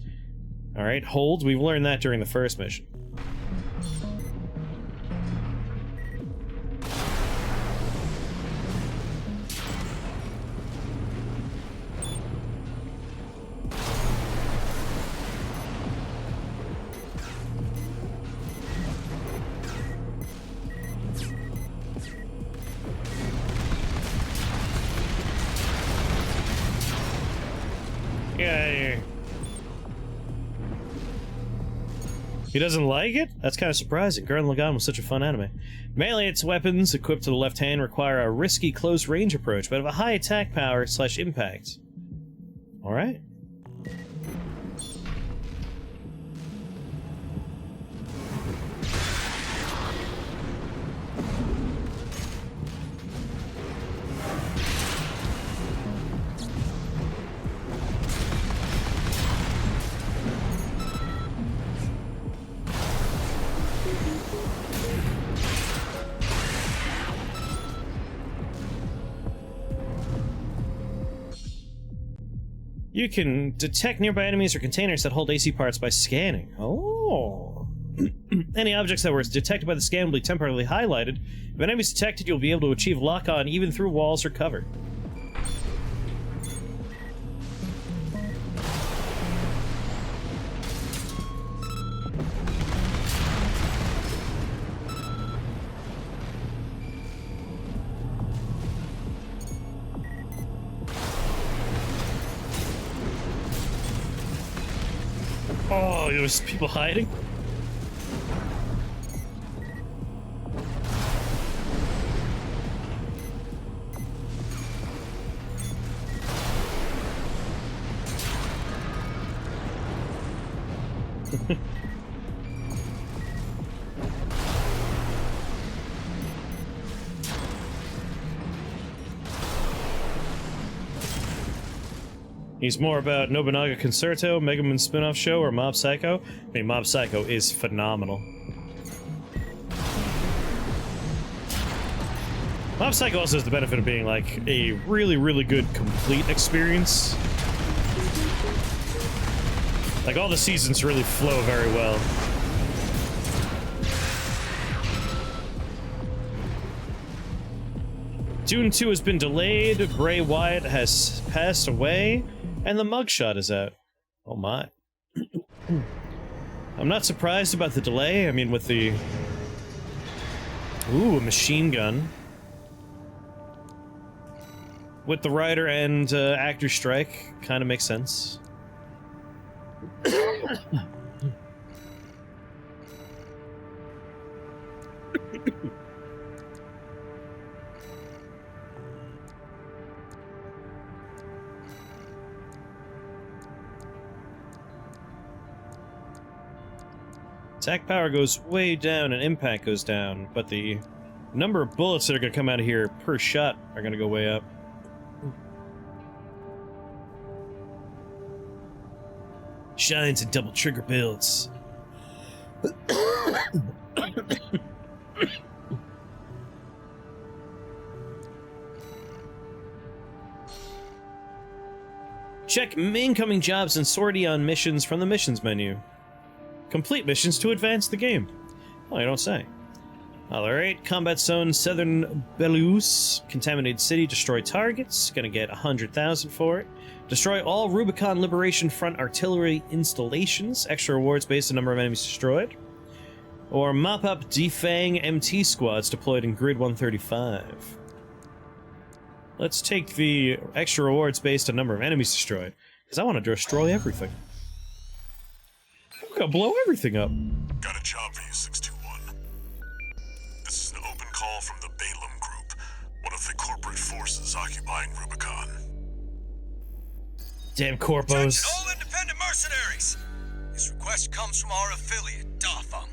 Alright, hold. We've learned that during the first mission. Yeah. He doesn't like it? That's kind of surprising. Gurren Lagann was such a fun anime. Melee its weapons, equipped to the left hand, require a risky close-range approach, but have a high attack power / impact. Alright. You can detect nearby enemies or containers that hold AC parts by scanning. Oh. Any objects that were detected by the scan will be temporarily highlighted. If an enemy is detected, you'll be able to achieve lock-on even through walls or cover. Oh, there's people hiding? He's more about Nobunaga Concerto, Mega Man spin-off show, or Mob Psycho. I mean, Mob Psycho is phenomenal. Mob Psycho also has the benefit of being, like, a really, really good complete experience. Like, all the seasons really flow very well. Dune 2 has been delayed, Bray Wyatt has passed away, and the mugshot is out. Oh my. I'm not surprised about the delay. I mean, with the... Ooh, a machine gun. With the writer and actor strike, kind of makes sense. Attack power goes way down and impact goes down, but the number of bullets that are going to come out of here per shot are going to go way up. Shines and double trigger builds. Check incoming jobs and sortie on missions from the missions menu. Complete missions to advance the game. Oh, I don't say. Alright, combat zone, southern Belarus, contaminated city, destroy targets. Gonna get 100,000 for it. Destroy all Rubicon Liberation Front artillery installations. Extra rewards based on number of enemies destroyed. Or mop up defang MT squads deployed in grid 135. Let's take the extra rewards based on number of enemies destroyed, because I want to destroy everything. I'm gonna blow everything up. Got a job for you, 621. This is an open call from the Balaam Group, one of the corporate forces occupying Rubicon. Damn corpos. Attention all independent mercenaries! This request comes from our affiliate, Dafeng.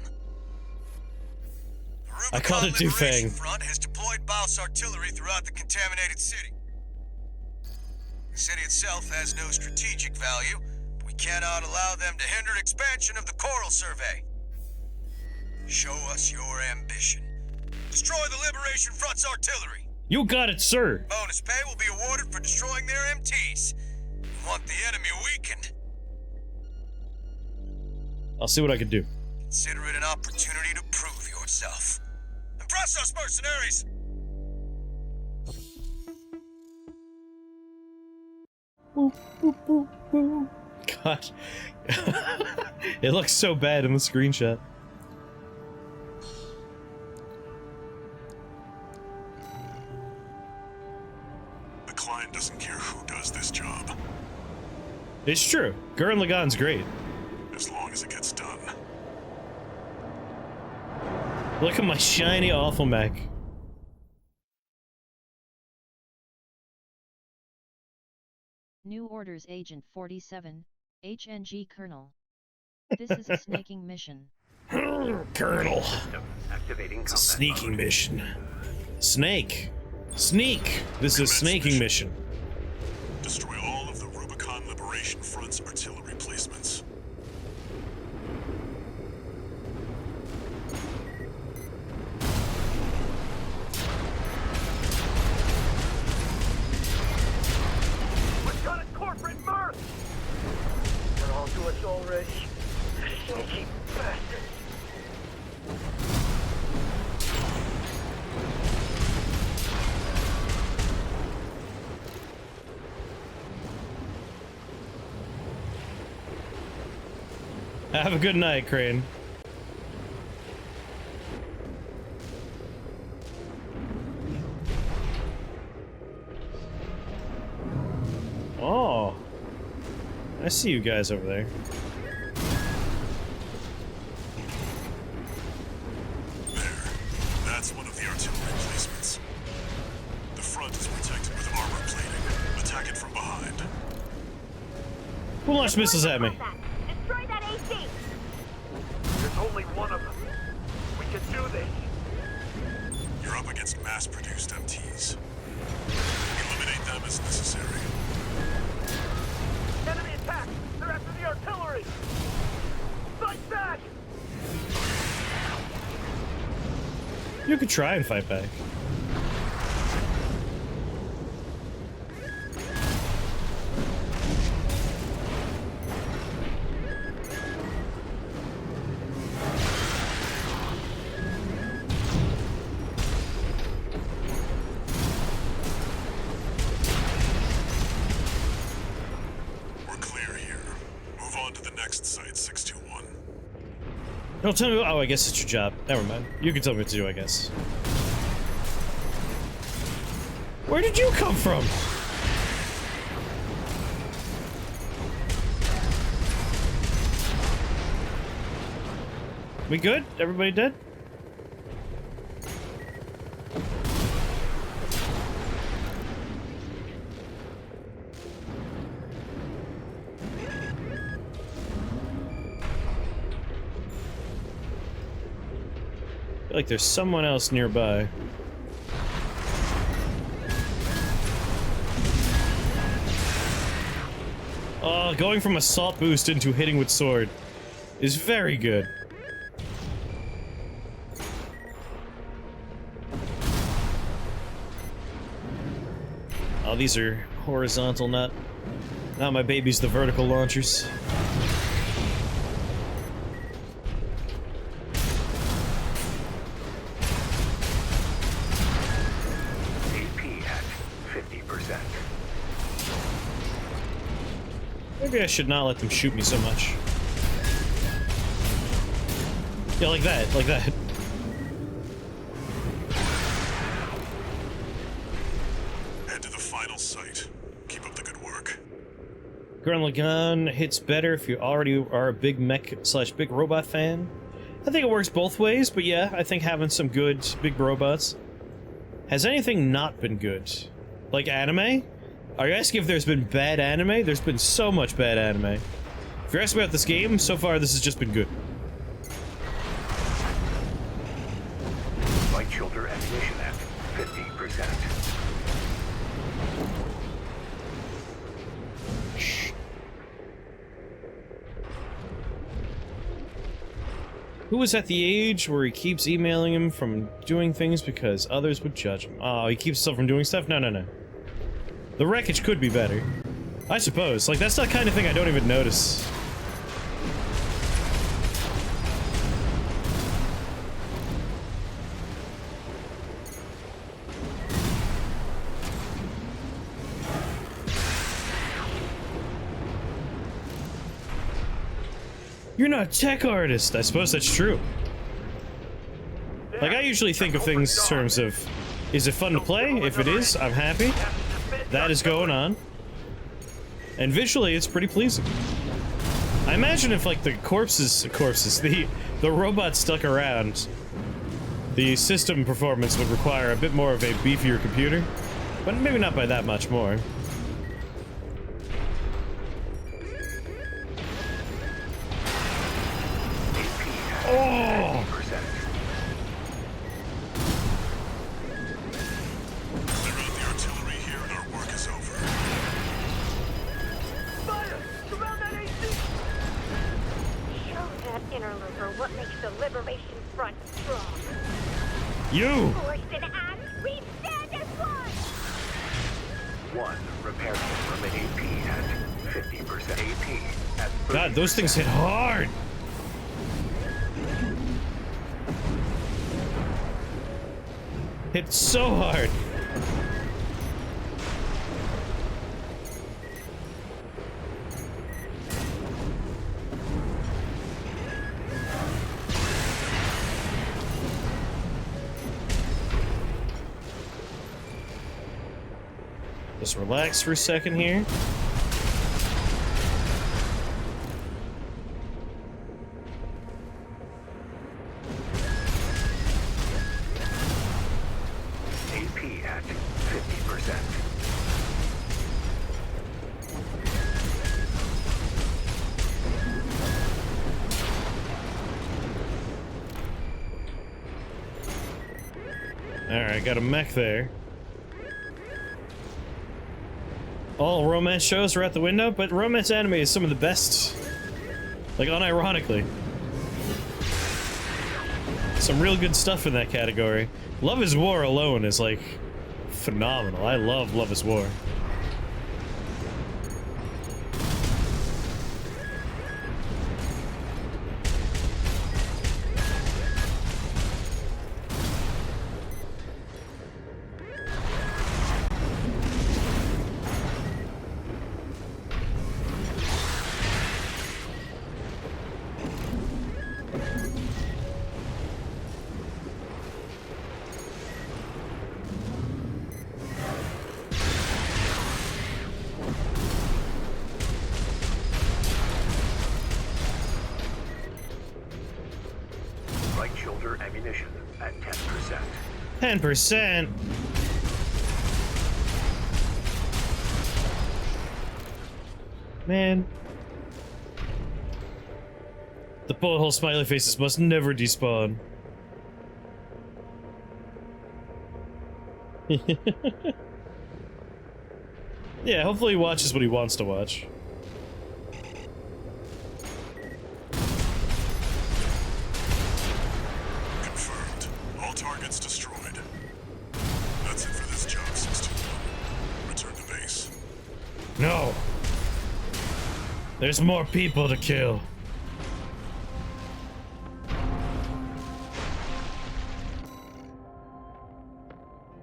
The I called it Rubicon Liberation Dufang. Front has deployed Baus artillery throughout the contaminated city. The city itself has no strategic value, but we cannot allow them to hinder expansion of the Coral Survey. Show us your ambition. Destroy the Liberation Front's artillery. You got it, sir. Bonus pay will be awarded for destroying their MTs. We want the enemy weakened. I'll see what I can do. Consider it an opportunity to prove yourself. Impress us, mercenaries! God. It looks so bad in the screenshot. The client doesn't care who does this job, It's true. Gurren Lagann's great. as long as it gets done. Look at my shiny awful mech. New Orders Agent 47, HNG Colonel. This is a snaking mission. Colonel. Activating It's a combat sneaking mode. mission. Snake. Sneak. This is a snaking mission. Destroy all of the Rubicon Liberation Front's artillery placements. We've got a corporate mirth! They're on to us already. Sneaky bastards. Have a good night, Crane. Oh. I see you guys over there. There. That's one of the artillery placements. The front is protected with armor plating. Attack it from behind. Who launched missiles at me? Destroy that AC! There's only one of them. We can do this. You're up against mass-produced MTs. Eliminate them as necessary. Enemy attack! They're after the artillery! Fight back! You could try and fight back. We're clear here. Move on to the next site, 621. Don't tell me. Oh, I guess it's your job. Never mind. You can tell me what to do, I guess. Where did you come from? We good? Everybody dead? feel like there's someone else nearby. Oh, going from assault boost into hitting with sword is very good. Oh, these are horizontal, not my babies, the vertical launchers. AP at 50%. Maybe I should not let them shoot me so much. Yeah, like that, like that. Head to the final site. Keep up the good work. Gurren Lagann hits better if you already are a big mech/big robot fan. I think it works both ways, but yeah, I think having some good big robots. Has anything not been good? Like anime? Are you asking if there's been bad anime? There's been so much bad anime. If you're asking about this game, so far this has just been good. Light shoulder ammunition at 50%. Who is at the age where he keeps emailing him from doing things because others would judge him? Oh, he keeps himself from doing stuff? No, no, no. The wreckage could be better. I suppose. Like, that's the kind of thing I don't even notice. You're not a tech artist. I suppose that's true. Like, I usually think of things in terms of, is it fun to play? If it is, I'm happy. That is going on. And visually, it's pretty pleasing. I imagine if, like, the the robots stuck around, the system performance would require a bit more of a beefier computer. But maybe not by that much more. Oh! Clear out the artillery here and our work is over. Fire! Surround that AC! Show that interloper what makes the Liberation Front strong. You! Forced and act, we stand as one! One repair from an AP at 50%. AP at 30%. God, those things hit hard! Hit so hard! Just relax for a second here. AP at 50%. Alright, got a mech there. All romance shows are out the window, but romance anime is some of the best. Like, unironically. Some real good stuff in that category. Love is War alone is, like, phenomenal. I love Love is War. Right shoulder ammunition at 10%. 10%. Man. The bullet hole smiley faces must never despawn. Yeah, hopefully he watches what he wants to watch. Confirmed. All targets destroyed. That's it for this job, 621. Return to base. No! There's more people to kill.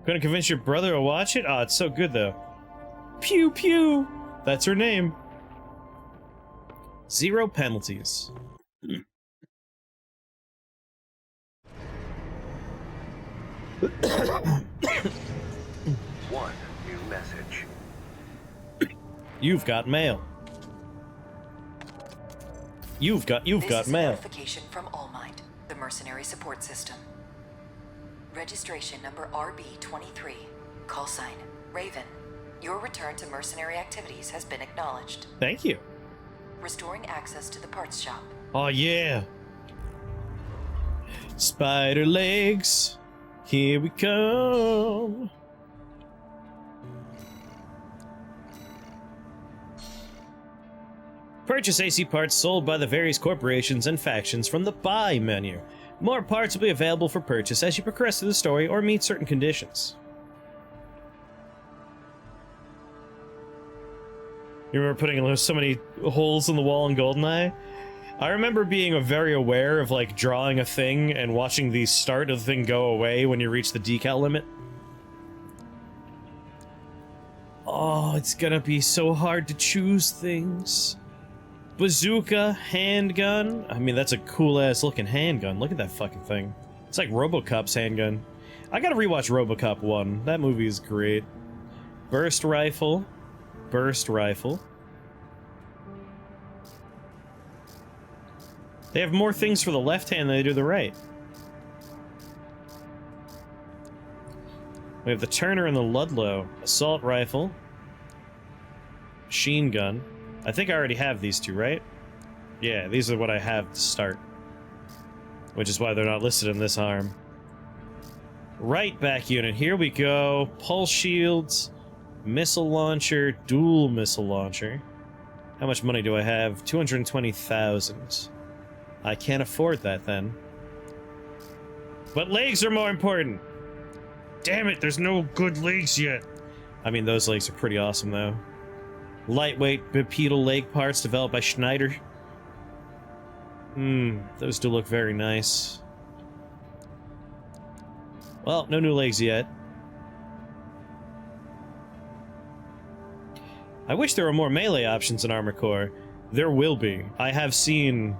Gonna convince your brother to watch it? Ah, it's so good though. Pew pew! That's her name. 0 penalties. One new message. You've got mail. You've got This is a mail. notification from All Might, the mercenary support system. Registration number RB23. Call sign Raven. Your return to mercenary activities has been acknowledged. Thank you. Restoring access to the parts shop. Oh yeah. Spider legs. Here we come. Purchase AC parts sold by the various corporations and factions from the Buy menu. More parts will be available for purchase as you progress through the story or meet certain conditions. You remember putting so many holes in the wall in GoldenEye? I remember being very aware of, like, drawing a thing and watching the start of the thing go away when you reach the decal limit. Oh, it's gonna be so hard to choose things. Bazooka, handgun. I mean, that's a cool-ass looking handgun. Look at that fucking thing. It's like RoboCop's handgun. I gotta rewatch RoboCop 1. That movie is great. Burst rifle. Burst rifle. They have more things for the left hand than they do the right. We have the Turner and the Ludlow. Assault rifle. Machine gun. I think I already have these two, right? Yeah, these are what I have to start. Which is why they're not listed in this arm. Right back unit, here we go. Pulse shields, missile launcher, dual missile launcher. How much money do I have? 220,000. I can't afford that then. But legs are more important! Damn it, there's no good legs yet! I mean, those legs are pretty awesome though. Lightweight bipedal leg parts developed by Schneider. Those do look very nice. Well, no new legs yet. I wish there were more melee options in Armor Core. There will be. I have seen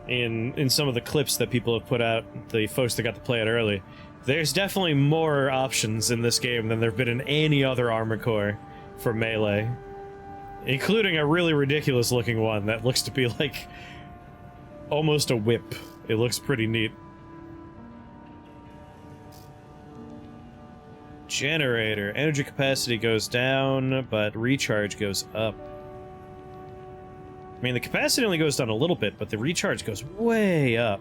in some of the clips that people have put out, the folks that got to play it early, there's definitely more options in this game than there have been in any other Armor Core for melee. Including a really ridiculous looking one that looks to be like almost a whip. It looks pretty neat. Generator. Energy capacity goes down, but recharge goes up. I mean, the capacity only goes down a little bit, but the recharge goes way up.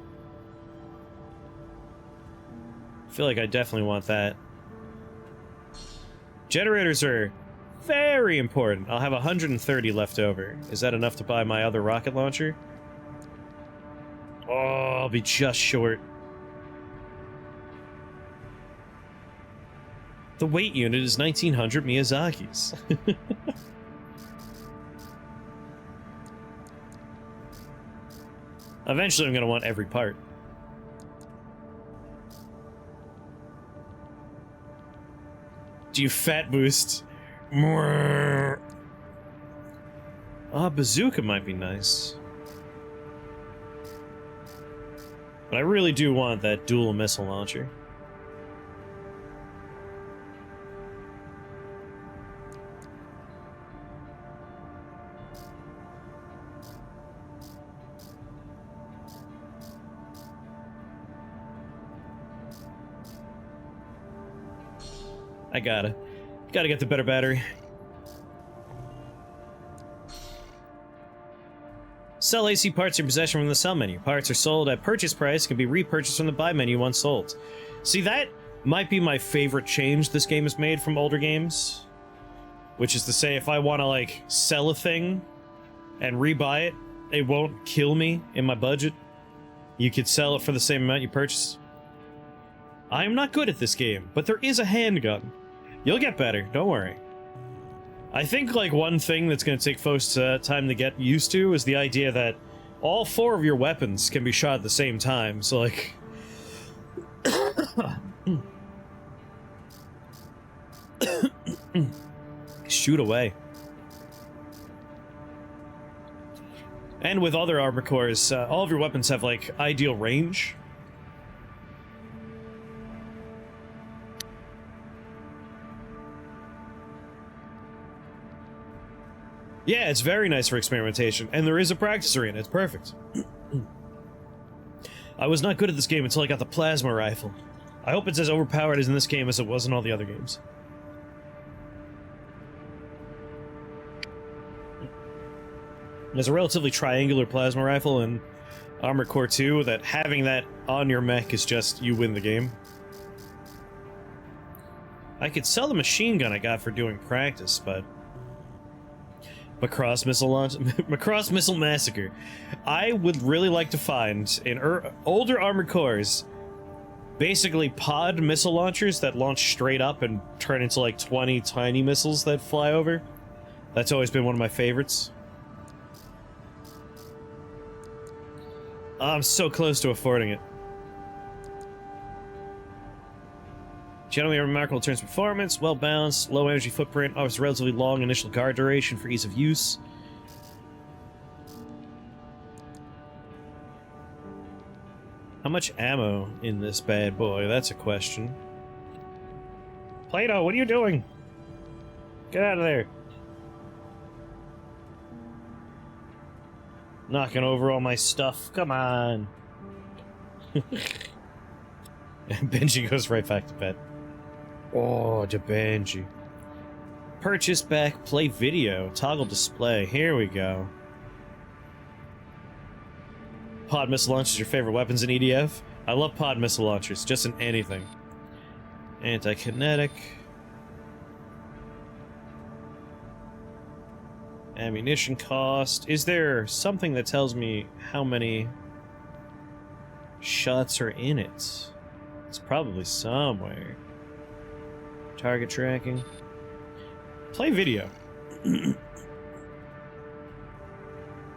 I feel like I definitely want that. Generators are very important. I'll have 130 left over. Is that enough to buy my other rocket launcher? Oh, I'll be just short. The weight unit is 1900 Miyazaki's. Eventually I'm gonna want every part. Do you fat boost? Ah, bazooka might be nice. But I really do want that dual missile launcher. I gotta get the better battery. Sell AC parts in possession from the sell menu. Parts are sold at purchase price, can be repurchased from the buy menu once sold. See, might be my favorite change this game has made from older games. Which is to say, if I want to, like, sell a thing and rebuy it, it won't kill me in my budget. You could sell it for the same amount you purchased. I am not good at this game, but there is a handgun. You'll get better, don't worry. I think, like, one thing that's going to take folks time to get used to is the idea that all 4 of your weapons can be shot at the same time, so, like... shoot away. And with other armor cores, all of your weapons have, like, ideal range. Yeah, it's very nice for experimentation, and there is a practice arena. It's perfect. I was not good at this game until I got the plasma rifle. I hope it's as overpowered as in this game as it was in all the other games. There's a relatively triangular plasma rifle in Armored Core 2 that having that on your mech is just, you win the game. I could sell the machine gun I got for doing practice, but... Macross Missile Launch... Macross Missile Massacre. I would really like to find, in older Armored Cores, basically pod missile launchers that launch straight up and turn into like 20 tiny missiles that fly over. That's always been one of my favorites. I'm so close to affording it. Generally a remarkable turns performance, well balanced, low energy footprint, offers relatively long initial guard duration for ease of use. How much ammo in this bad boy? That's a question. Plato, what are you doing? Get out of there. Knocking over all my stuff. Come on. And Benji goes right back to bed. Oh, Benji. Purchase back, play video, toggle display. Here we go. Pod missile launchers, your favorite weapons in EDF? I love pod missile launchers, just in anything. Anti-kinetic. Ammunition cost. Is there something that tells me how many shots are in it? It's probably somewhere. Target tracking. Play video.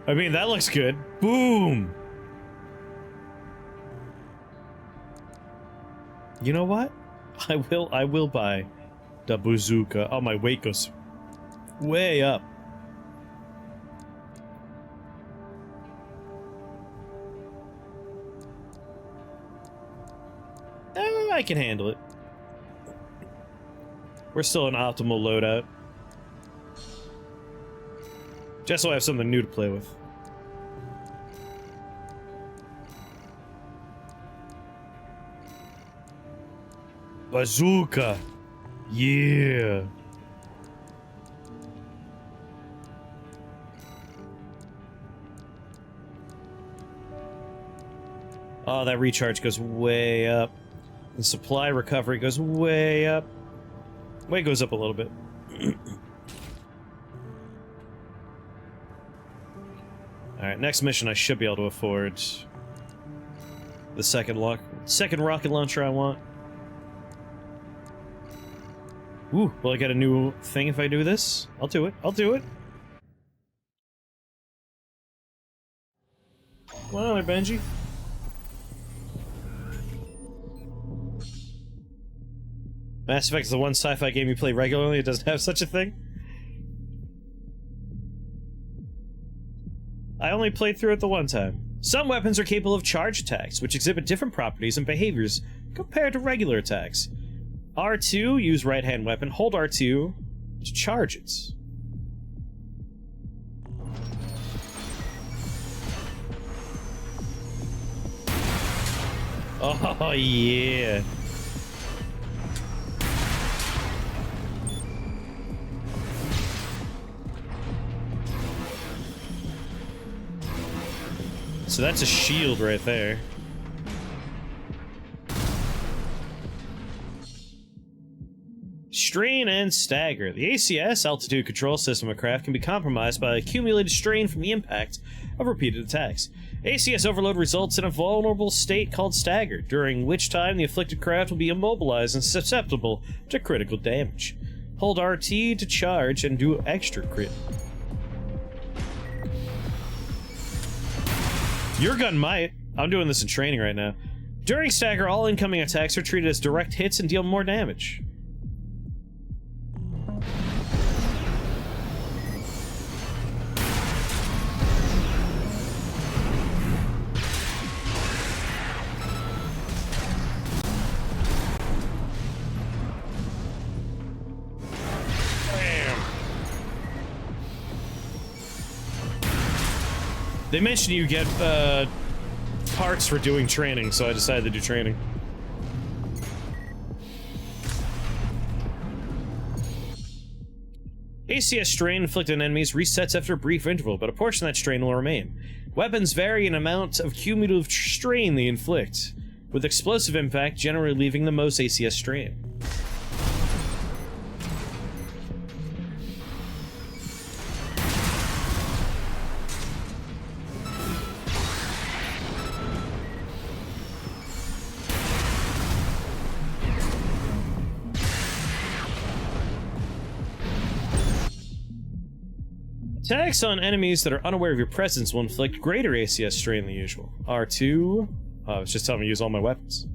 I mean, that looks good. Boom! You know what? I will buy the bazooka. Oh, my weight goes way up. I can handle it. We're still an optimal loadout. Just so I have something new to play with. Bazooka! Yeah! Oh, that recharge goes way up. The supply recovery goes way up. Weight goes up a little bit. Alright, next mission I should be able to afford. The second rocket launcher I want. Ooh, will I get a new thing if I do this? I'll do it. I'll do it. Come on there, Benji. Mass Effect is the one sci-fi game you play regularly. It doesn't have such a thing. I only played through it the one time. Some weapons are capable of charge attacks, which exhibit different properties and behaviors compared to regular attacks. R2, use right-hand weapon. Hold R2 to charge it. Oh, yeah. So that's a shield right there. Strain and stagger. The ACS, altitude control system of craft, can be compromised by accumulated strain from the impact of repeated attacks. ACS overload results in a vulnerable state called stagger, during which time the afflicted craft will be immobilized and susceptible to critical damage. Hold RT to charge and do extra crit. Your gun might. I'm doing this in training right now. During stagger, all incoming attacks are treated as direct hits and deal more damage. They mentioned you get parts for doing training, so I decided to do training. ACS strain inflicted on enemies resets after a brief interval, but a portion of that strain will remain. Weapons vary in amount of cumulative strain they inflict, with explosive impact generally leaving the most ACS strain. Attacks on enemies that are unaware of your presence will inflict greater ACS strain than usual. R2... Oh, it's just telling me to use all my weapons.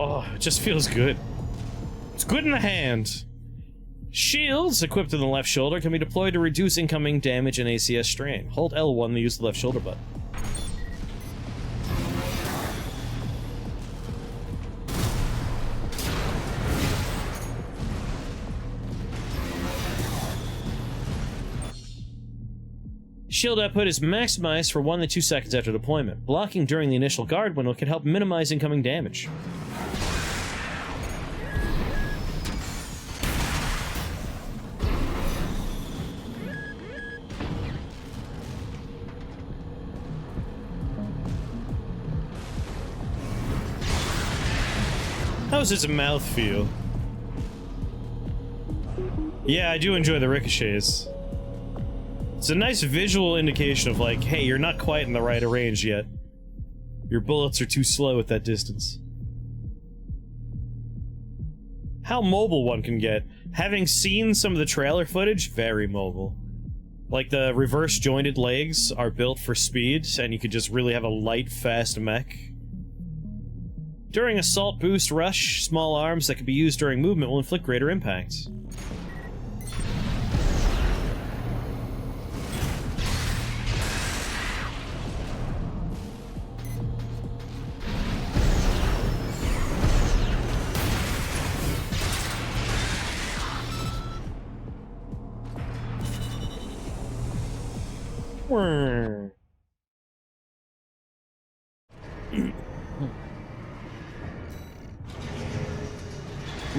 Oh, it just feels good. It's good in the hand. Shields, equipped in the left shoulder, can be deployed to reduce incoming damage and ACS strain. Hold L1 to use the left shoulder button. Shield output is maximized for 1 to 2 seconds after deployment. Blocking during the initial guard window can help minimize incoming damage. How's his mouth feel? Yeah, I do enjoy the ricochets. It's a nice visual indication of like, hey, you're not quite in the right range yet. Your bullets are too slow at that distance. How mobile one can get. Having seen some of the trailer footage, very mobile. Like the reverse jointed legs are built for speed, and you could just really have a light, fast mech. During assault boost rush, small arms that can be used during movement will inflict greater impacts.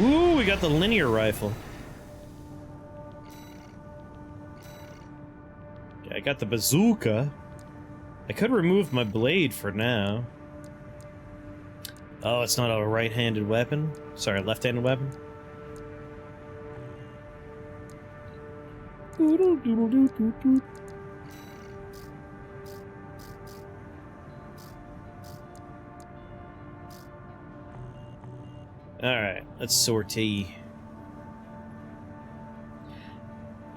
Ooh, we got the linear rifle. Okay, I got the bazooka. I could remove my blade for now. Oh, it's not a right-handed weapon? Sorry, left-handed weapon? Alright, let's sortie.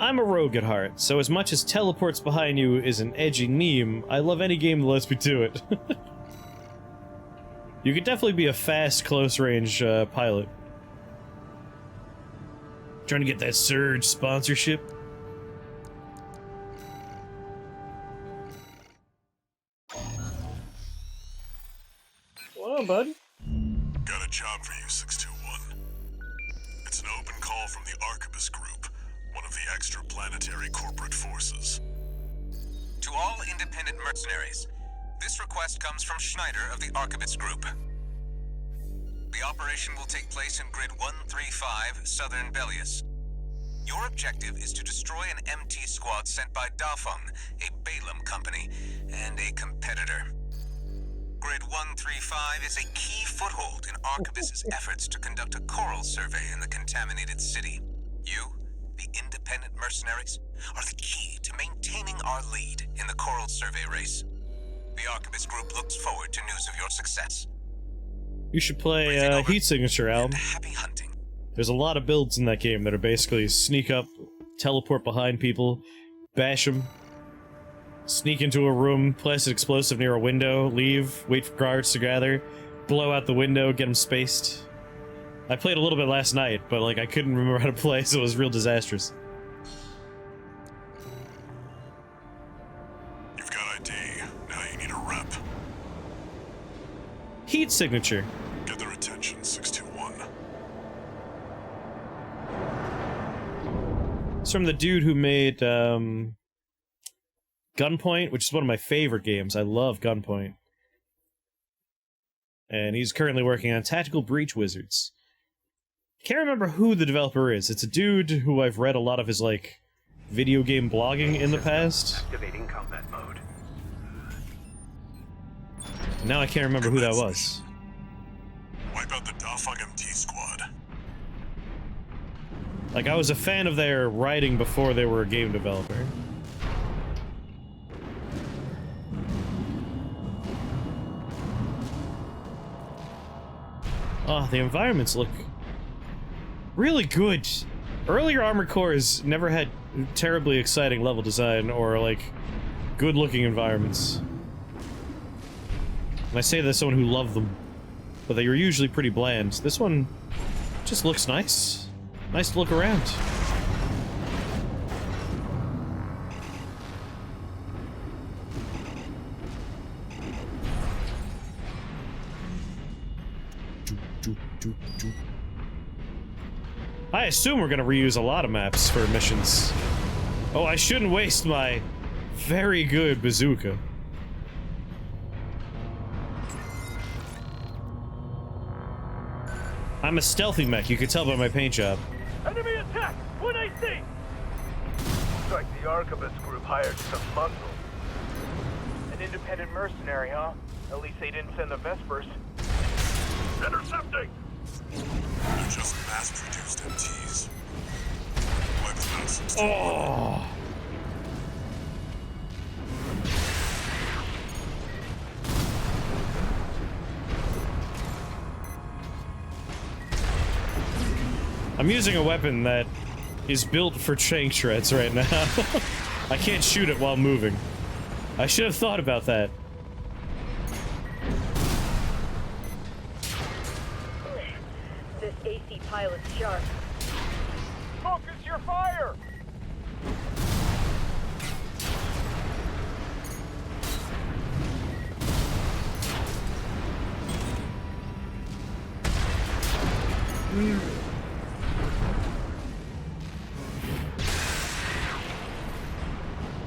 I'm a rogue at heart, so as much as teleports behind you is an edgy meme, I love any game that lets me do it. You could definitely be a fast, close-range pilot. Trying to get that Surge sponsorship. Well, bud. Got a job for you, 621. It's an open call from the interplanetary corporate forces. To all independent mercenaries, this request comes from Schneider of the Archibus Group. The operation will take place in Grid 135, Southern Bellius. Your objective is to destroy an MT squad sent by Dafeng, a Balaam company, and a competitor. Grid 135 is a key foothold in Archibus's efforts to conduct a coral survey in the contaminated city. You, the independent mercenaries, are the key to maintaining our lead in the coral survey race. The Archibus Group looks forward to news of your success. You should play Heat Signature, Al. Happy hunting. There's a lot of builds in that game that are basically sneak up, teleport behind people, bash them, sneak into a room, place an explosive near a window, leave, wait for guards to gather, blow out the window, get them spaced. I played a little bit last night, but like I couldn't remember how to play, so it was real disastrous. You've got ID. Now you need a rep. Heat Signature. Get their attention, 621. It's from the dude who made Gunpoint, which is one of my favorite games. I love Gunpoint. And he's currently working on Tactical Breach Wizards. Can't remember who the developer is. It's a dude who I've read a lot of his, like, video game blogging in the past. Activating combat mode. Now I can't remember who that was. Wipe out the Dafeng MT squad. Like, I was a fan of their writing before they were a game developer. Oh, the environments look really good. Earlier Armored Cores never had terribly exciting level design or, like, good-looking environments. And I say that as someone who loved them, but they were usually pretty bland. This one just looks nice. Nice to look around. I assume we're gonna reuse a lot of maps for missions. Oh, I shouldn't waste my very good bazooka. I'm a stealthy mech, you can tell by my paint job. Enemy attack! 1 AC! Looks like the Archibus Group hired some muscle. An independent mercenary, huh? At least they didn't send the Vespers. Intercepting! They're just mass-produced MTs. Wipe them out, 621. Oh! I'm using a weapon that is built for tank shreds right now. I can't shoot it while moving. I should have thought about that. This AC pilot's sharp. Focus your fire!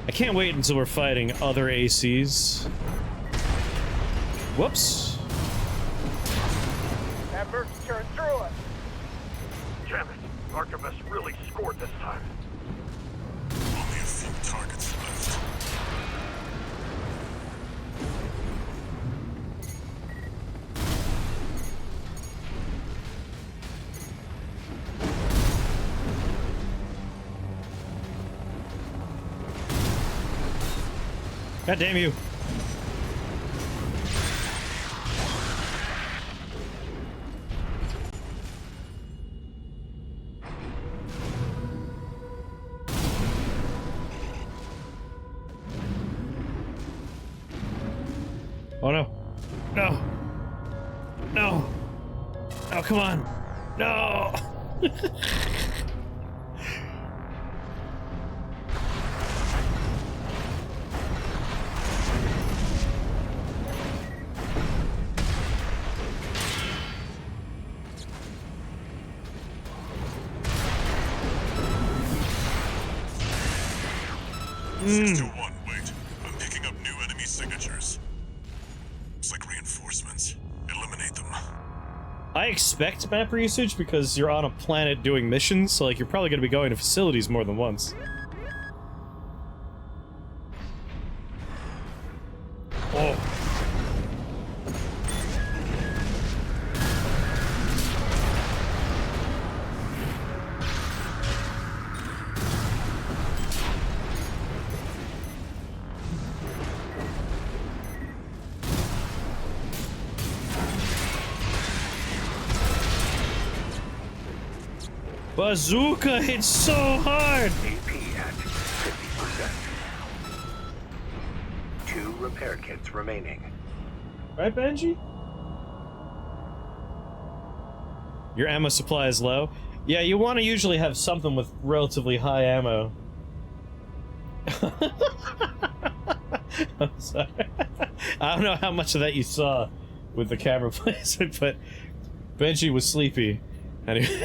I can't wait until we're fighting other ACs. Whoops. That Merc turned through us! Damn it! Archibus really scored this time. Only a few targets left. God damn you. Oh no. No. No. Oh, come on. No. 621, wait. I'm picking up new enemy signatures. Looks like reinforcements. Eliminate them. I expect map usage because you're on a planet doing missions, so like you're probably going to be going to facilities more than once. Oh. Bazooka hits so hard! AP at 50%. 2 repair kits remaining. Right, Benji? Your ammo supply is low? Yeah, you want to usually have something with relatively high ammo. I'm sorry. I don't know how much of that you saw with the camera placement, but Benji was sleepy, and he,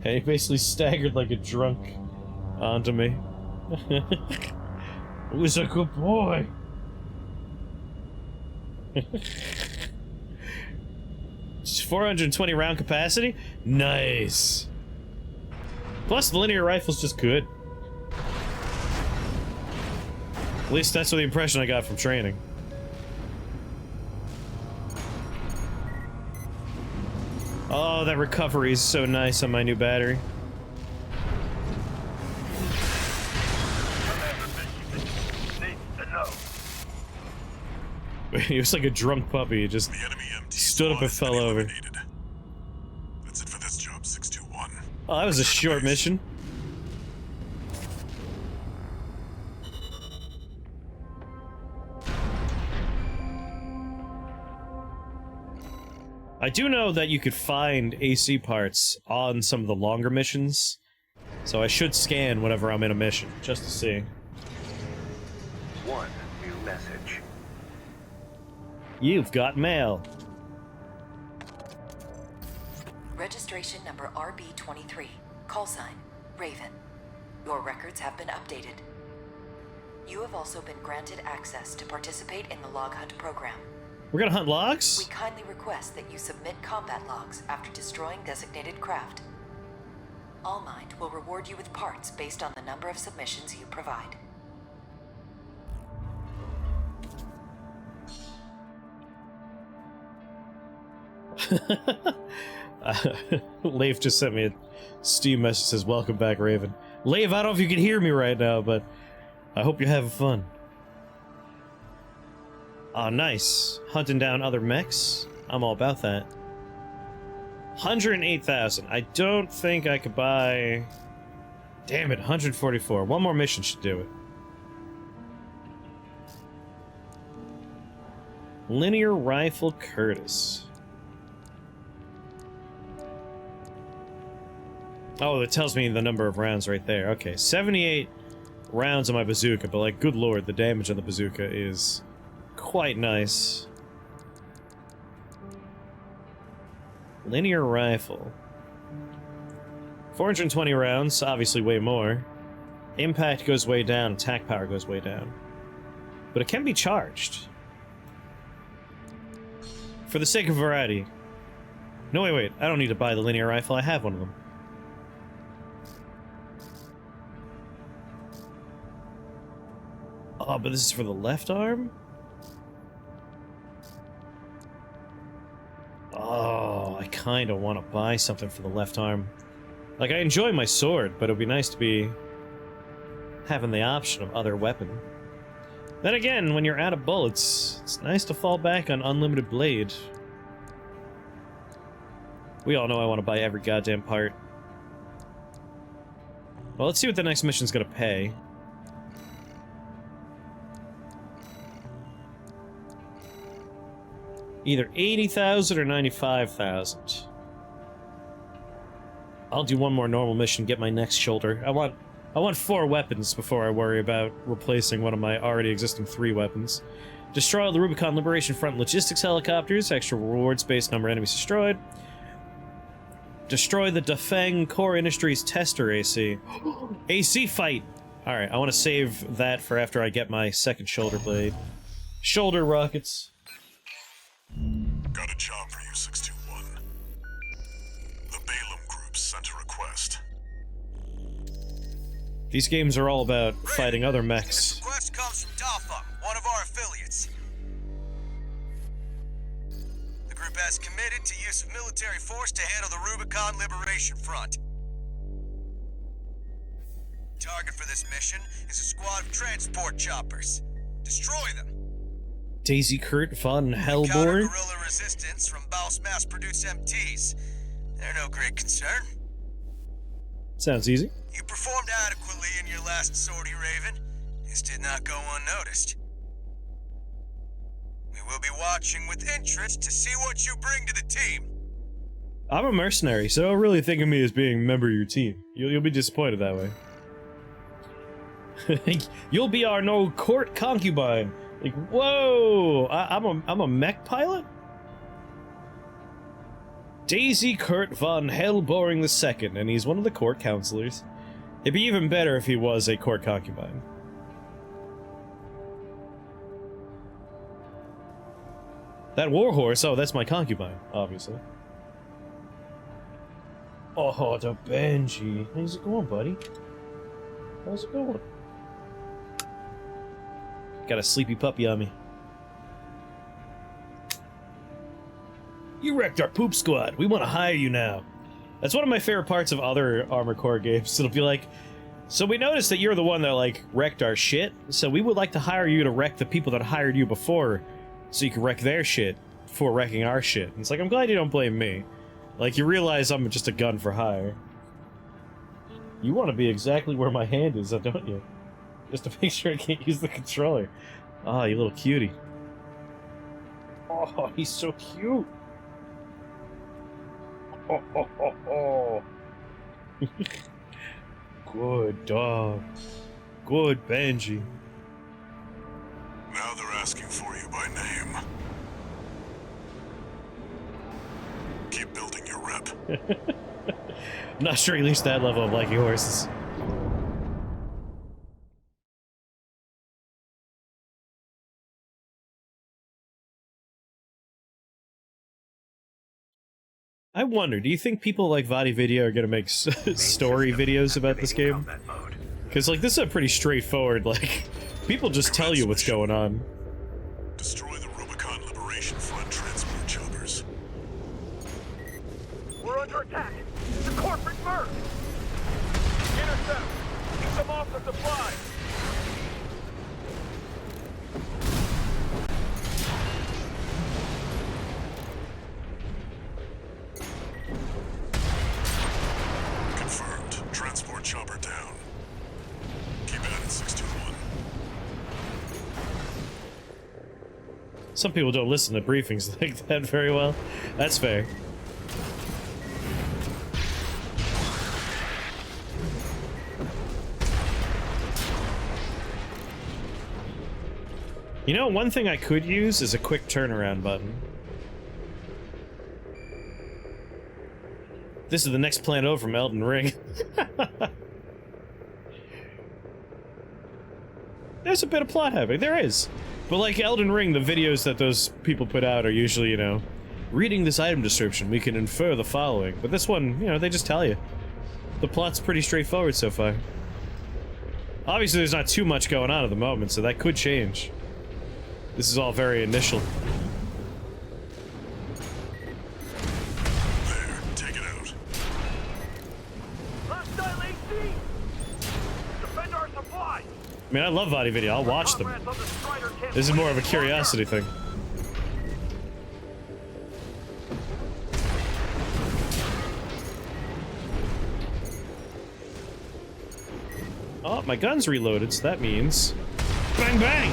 and he basically staggered like a drunk onto me. Who's a good boy? It's 420 round capacity? Nice. Plus the linear rifle's just good. At least that's the impression I got from training. Oh, that recovery is so nice on my new battery. He was like a drunk puppy. He just stood up and fell over. That's it for this job, 621. Oh, that was a short mission. I do know that you could find AC parts on some of the longer missions, so I should scan whenever I'm in a mission, just to see. One new message. You've got mail. Registration number RB23. Call sign, Raven. Your records have been updated. You have also been granted access to participate in the log hunt program. We're gonna hunt logs? We kindly request that you submit combat logs after destroying designated craft. Allmind will reward you with parts based on the number of submissions you provide. Leif just sent me a Steam message that says, "Welcome back, Raven." Leif, I don't know if you can hear me right now, but I hope you're having fun. Oh, nice. Hunting down other mechs? I'm all about that. 108,000. I don't think I could buy... Damn it, 144. One more mission should do it. Linear Rifle Curtis. Oh, it tells me the number of rounds right there. Okay, 78 rounds on my bazooka, but like, good lord, the damage on the bazooka is quite nice. Linear rifle. 420 rounds, obviously way more. Impact goes way down, attack power goes way down. But it can be charged. For the sake of variety. No, wait, I don't need to buy the linear rifle, I have one of them. Oh, but this is for the left arm? Oh, I kind of want to buy something for the left arm. Like, I enjoy my sword, but it would be nice to be having the option of other weapon. Then again, when you're out of bullets, it's nice to fall back on unlimited blade. We all know I want to buy every goddamn part. Well, let's see what the next mission's gonna pay. Either 80,000 or 95,000. I'll do one more normal mission, get my next shoulder. I want 4 weapons before I worry about replacing one of my already existing 3 weapons. Destroy the Rubicon Liberation Front logistics helicopters, extra rewards based number enemies destroyed. Destroy the Dafeng Core Industries tester AC. AC fight! Alright, I want to save that for after I get my second shoulder blade. Shoulder rockets. Got a job for you, 621. The Balaam Group sent a request. These games are all about fighting other This mechs. request comes from Dafa, one of our affiliates. The group has committed to use of military force to handle the Rubicon Liberation Front. Target for this mission is a squad of transport choppers. Destroy them. Daisy Kurt von Counter Hellborn? guerrilla resistance from Baus mass-produced MTs. They're no great concern. Sounds easy. You performed adequately in your last sortie, Raven. This did not go unnoticed. We will be watching with interest to see what you bring to the team. I'm a mercenary, so don't really think of me as being a member of your team. You'll be disappointed that way. You'll be our no court concubine. Like, whoa! I'm a mech pilot? Daisy Kurt von Hellboring II, and he's one of the court counselors. It'd be even better if he was a court concubine. That warhorse, oh, that's my concubine, obviously. Oh, the Benji. How's it going, buddy? How's it going? Got a sleepy puppy on me. You wrecked our poop squad. We want to hire you now. That's one of my favorite parts of other Armored Core games. It'll be like, so we noticed that you're the one that, like, wrecked our shit, so we would like to hire you to wreck the people that hired you before, so you can wreck their shit before wrecking our shit. And it's like, I'm glad you don't blame me. Like, you realize I'm just a gun for hire. You want to be exactly where my hand is, don't you? Just to make sure I can't use the controller. Ah, you little cutie. Oh, he's so cute. Oh, oh, oh, oh. Good dog. Good Benji. Now they're asking for you by name. Keep building your rep. I'm not sure he reached that level of liking horses. I wonder, do you think people like Vadi Video are gonna make story videos about this game? Because, like, this is a pretty straightforward, like, people just tell you what's going on. Destroy the Rubicon Liberation Front transport choppers. We're under attack. The corporate merc. Intercept. Keep them off the supply. Confirmed. Transport chopper down. Keep at it, 621. Some people don't listen to briefings like that very well. That's fair. You know, one thing I could use is a quick turnaround button. This is the next planet over from Elden Ring. There's a bit of plot happening. There is. But like Elden Ring, the videos that those people put out are usually, you know, reading this item description, we can infer the following. But this one, you know, they just tell you. The plot's pretty straightforward so far. Obviously, there's not too much going on at the moment, so that could change. This is all very initial. There, take it out. Hostile AC. Defend our supply. I mean, I love Vadi Video. I'll watch them. Comrades on the Strider can't This is more of a wait. curiosity thing. Oh, my gun's reloaded, so that means... Bang, bang!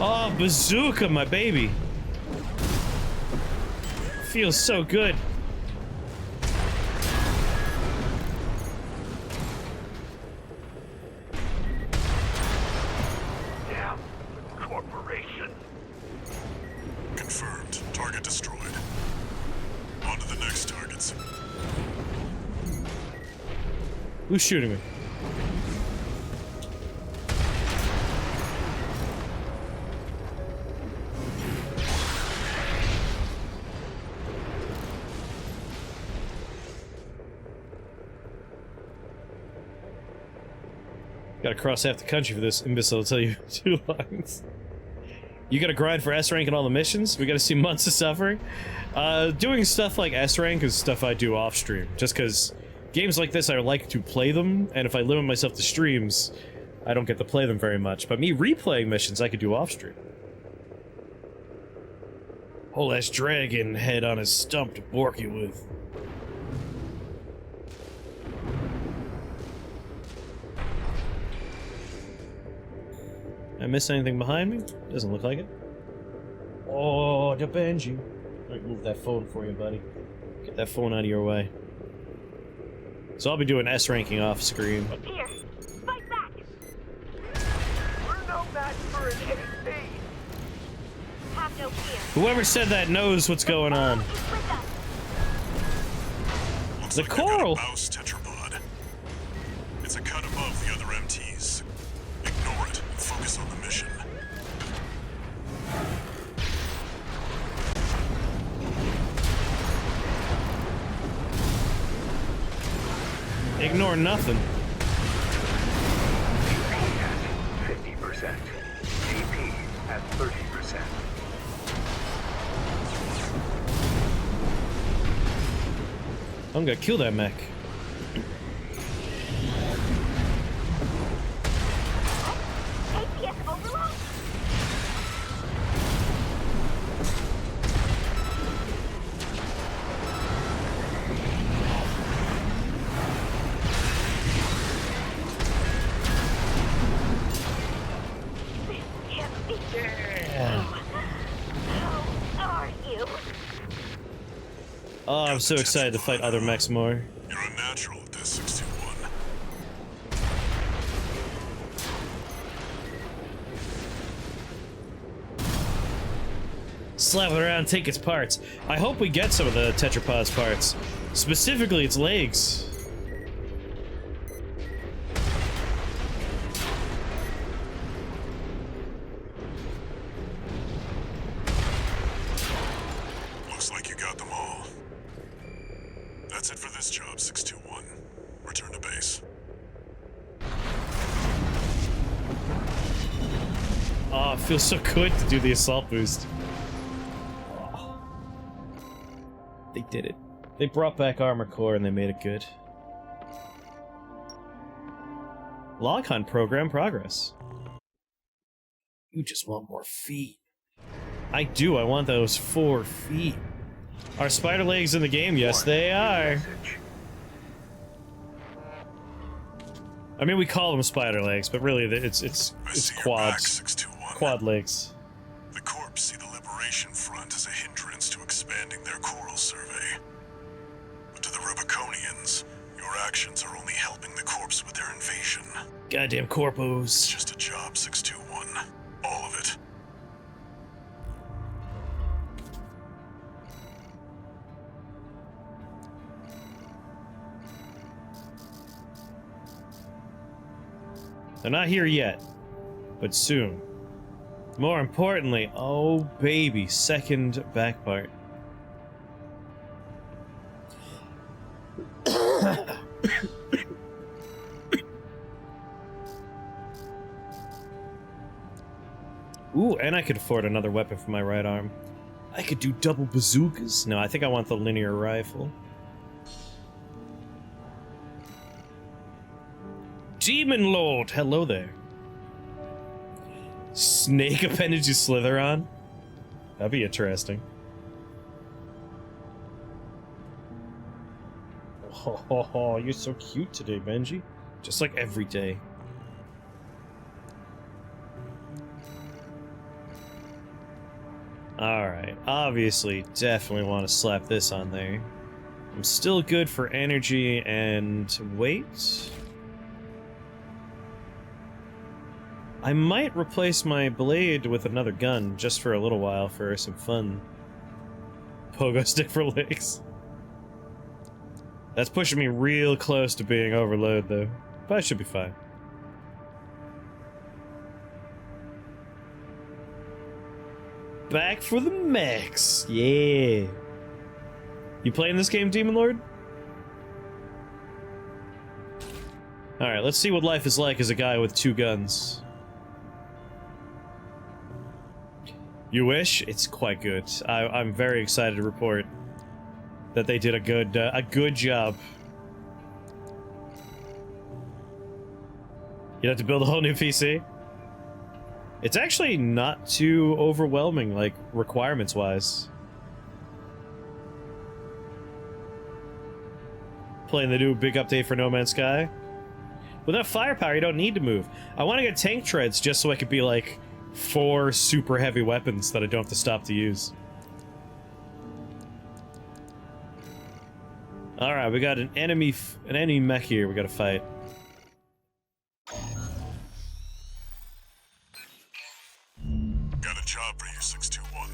Oh, bazooka, my baby. Feels so good. Damn corporation. Confirmed. Target destroyed. On to the next targets. Who's shooting me? Gotta cross half the country for this imbecile to tell you 2 lines. You gotta grind for S rank in all the missions? We gotta see months of suffering? Doing stuff like S rank is stuff I do off stream. Just cause games like this I like to play them, and if I limit myself to streams, I don't get to play them very much. But me replaying missions I could do off stream. Whole ass dragon head on his stump to bork you with. I miss anything behind me? Doesn't look like it. Oh, the Benji. Let me move that phone for you, buddy. Get that phone out of your way. So I'll be doing S ranking off screen. Here, fight back! We're no match for an AC. Have no fear. Whoever said that knows what's going on. It's with us. Looks The like they've got coral. a mouse tetrapod. It's a cut above the other MTs. Ignore it and focus on the mission. Ignore nothing. AP at 50%. AP at 30%. I'm gonna kill that mech. APS overload? This can't be true. How are you? Oh, I'm so excited to fight other mechs more. You're a natural at this, 621. Slap it around, take its parts. I hope we get some of the tetrapod's parts. Specifically its legs. Looks like you got them all. That's it for this job, 621. Return to base. Oh, it feels so good to do the assault boost. They did it. They brought back Armor Core and they made it good. Log hunt program progress. You just want more feet. I do, I want those 4 feet. Are spider legs in the game? Yes, they are. Message. I mean, we call them spider legs, but really, it's I see your back, quads. 621. Quad legs. The Corps see the Liberation Front as a hindrance to expanding their coral survey. But to the Rubiconians, your actions are only helping the Corps with their invasion. Goddamn It's corpos. just a job, 621. All of it. They're not here yet, but soon. More importantly, oh baby, second back part. Ooh, and I could afford another weapon for my right arm. I could do double bazookas. No, I think I want the linear rifle. Demon Lord, hello there. Snake appendage you slither on? That'd be interesting. Oh, you're so cute today, Benji. Just like every day. Alright, obviously, definitely want to slap this on there. I'm still good for energy and weight. I might replace my blade with another gun just for a little while for some fun. pogo stick for legs. That's pushing me real close to being overload, though. But I should be fine. Back for the mechs! Yeah! You playing this game, Demon Lord? Alright, let's see what life is like as a guy with 2 guns. You wish? It's quite good. I'm very excited to report that they did a good job. You'd have to build a whole new PC? It's actually not too overwhelming, like, requirements-wise. Playing the new big update for No Man's Sky. Without firepower, you don't need to move. I want to get tank treads just so I could be, like, 4 super heavy weapons that I don't have to stop to use. Alright, we got an enemy mech here we gotta fight. Got a job for you, 621.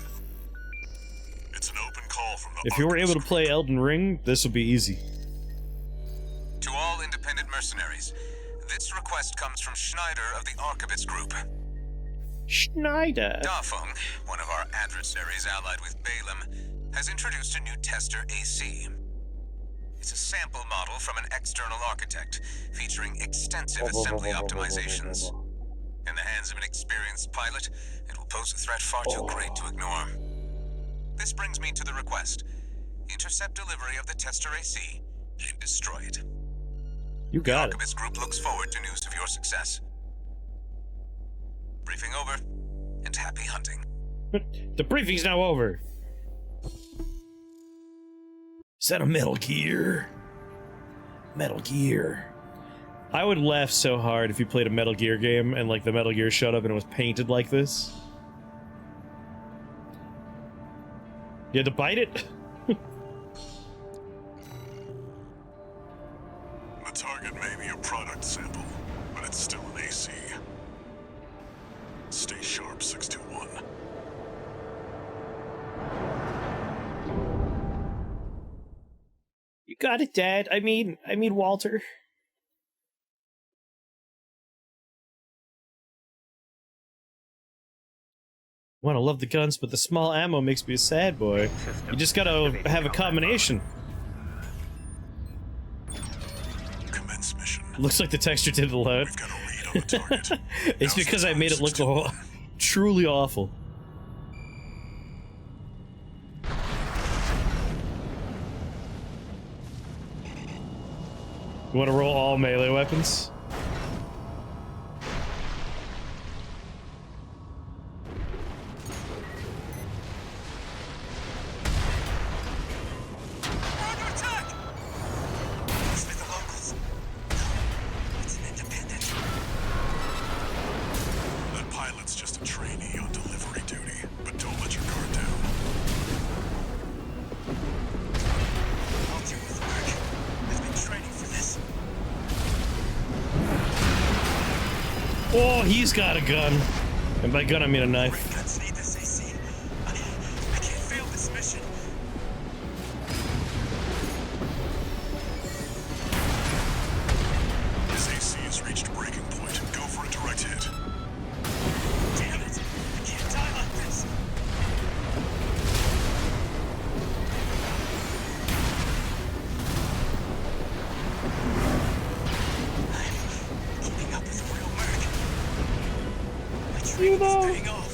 It's an open call from the If you were able to play Elden Ring, this would be easy. To all independent mercenaries, this request comes from Schneider of the Archibald's group. Schneider? Dafeng, one of our adversaries allied with Balaam, has introduced a new tester AC. It's a sample model from an external architect, featuring extensive assembly optimizations. In the hands of an experienced pilot, it will pose a threat far too great to ignore. This brings me to the request. Intercept delivery of the tester AC and destroy it. You got it. The Archibald's group looks forward to news of your success. Briefing over, and happy hunting. The briefing's now over. Is that a Metal Gear? Metal Gear. I would laugh so hard if you played a Metal Gear game and, like, the Metal Gear showed up and it was painted like this. You had to bite it? The target may be a product sample, but it's still an AC. Stay sharp, 621. You got it, Dad. I mean Walter. Wanna love the guns, but the small ammo makes me a sad boy. You just gotta have a combination. Commence mission. Looks like the texture didn't load. We've got a lead on the target. It's because I made it look truly awful. You wanna roll all melee weapons? Oh, he's got a gun. And by gun, I mean a knife. His AC has reached breaking point. Go for a direct hit. Damn it! I can't die like this! I'm keeping up with a real merc. My training's paying off.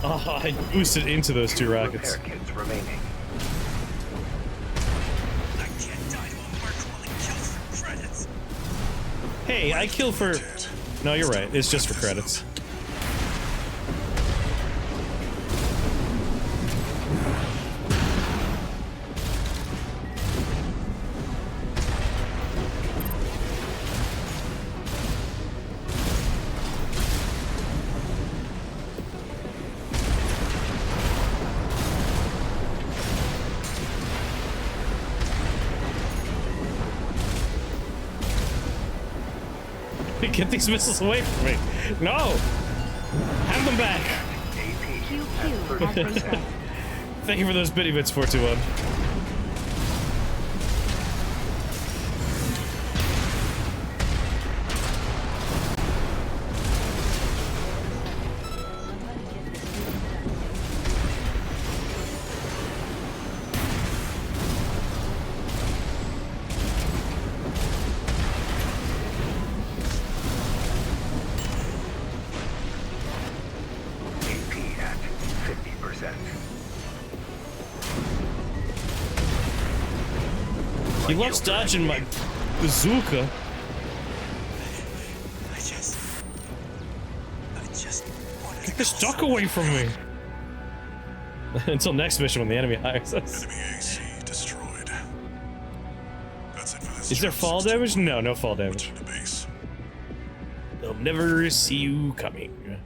Oh, I boosted into those 2 rockets. Repair kits remaining. I can't die to a merc while he kills for credits. Hey, I kill for... No, you're right. It's just for credits. Get these missiles away from me. No! Have them back! QQ has been set. Thank you for those bitty bits, 421. AP at 50%. He loves dodging my bazooka. I just wanted Get this duck away from me. Until next mission when the enemy hires us. Enemy AC destroyed. That's it for this. Is there fall damage? No, no fall damage. Return to base. They'll never see you coming.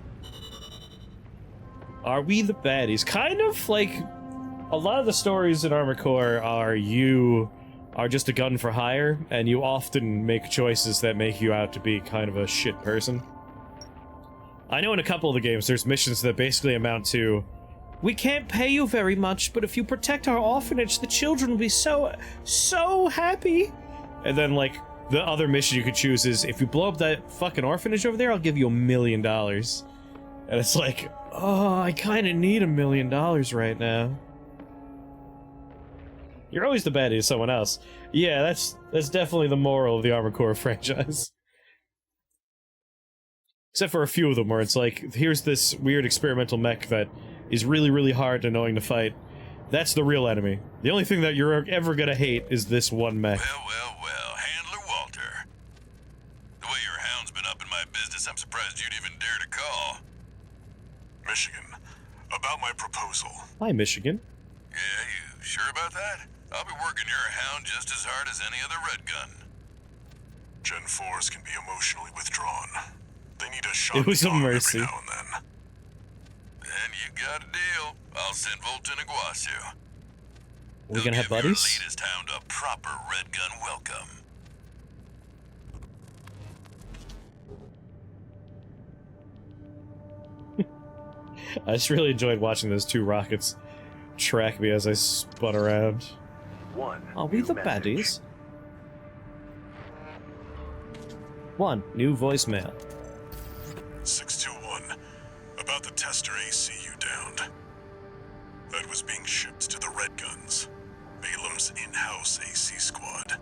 Are we the baddies? Kind of like a lot of the stories in Armored Core are you are just a gun for hire, and you often make choices that make you out to be kind of a shit person. I know in a couple of the games there's missions that basically amount to, we can't pay you very much, but if you protect our orphanage, the children will be so happy. And then, like, the other mission you could choose is, if you blow up that fucking orphanage over there, I'll give you $1 million. And it's like, oh, I kind of need $1 million right now. You're always the baddie to someone else. Yeah, that's definitely the moral of the Armored Core franchise. Except for a few of them where it's like, here's this weird experimental mech that is really, really hard and annoying to fight. That's the real enemy. The only thing that you're ever gonna hate is this one mech. Well, Handler Walter. The way your hound's been up in my business, I'm surprised you'd even dare to call. Michigan, about my proposal. Hi, Michigan. Yeah, you sure about that? I'll be working your hound just as hard as any other red gun. Gen 4s can be emotionally withdrawn. They need a shot It was a in the arm mercy. every now and then. Then you got a deal. I'll send Volt to Iguazu. We're gonna have Give your buddies? latest hound a proper red gun welcome. I just really enjoyed watching those two rockets track me as I spun around. Are we the baddies? One, new voicemail. 621. About the tester AC you downed. That was being shipped to the Red Guns, Balam's in-house AC squad.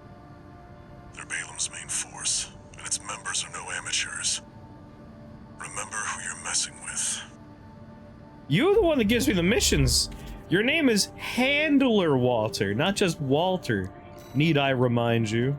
They're Balam's main force, and its members are no amateurs. Remember who you're messing with. You're the one that gives me the missions. Your name is Handler Walter, not just Walter. Need I remind you?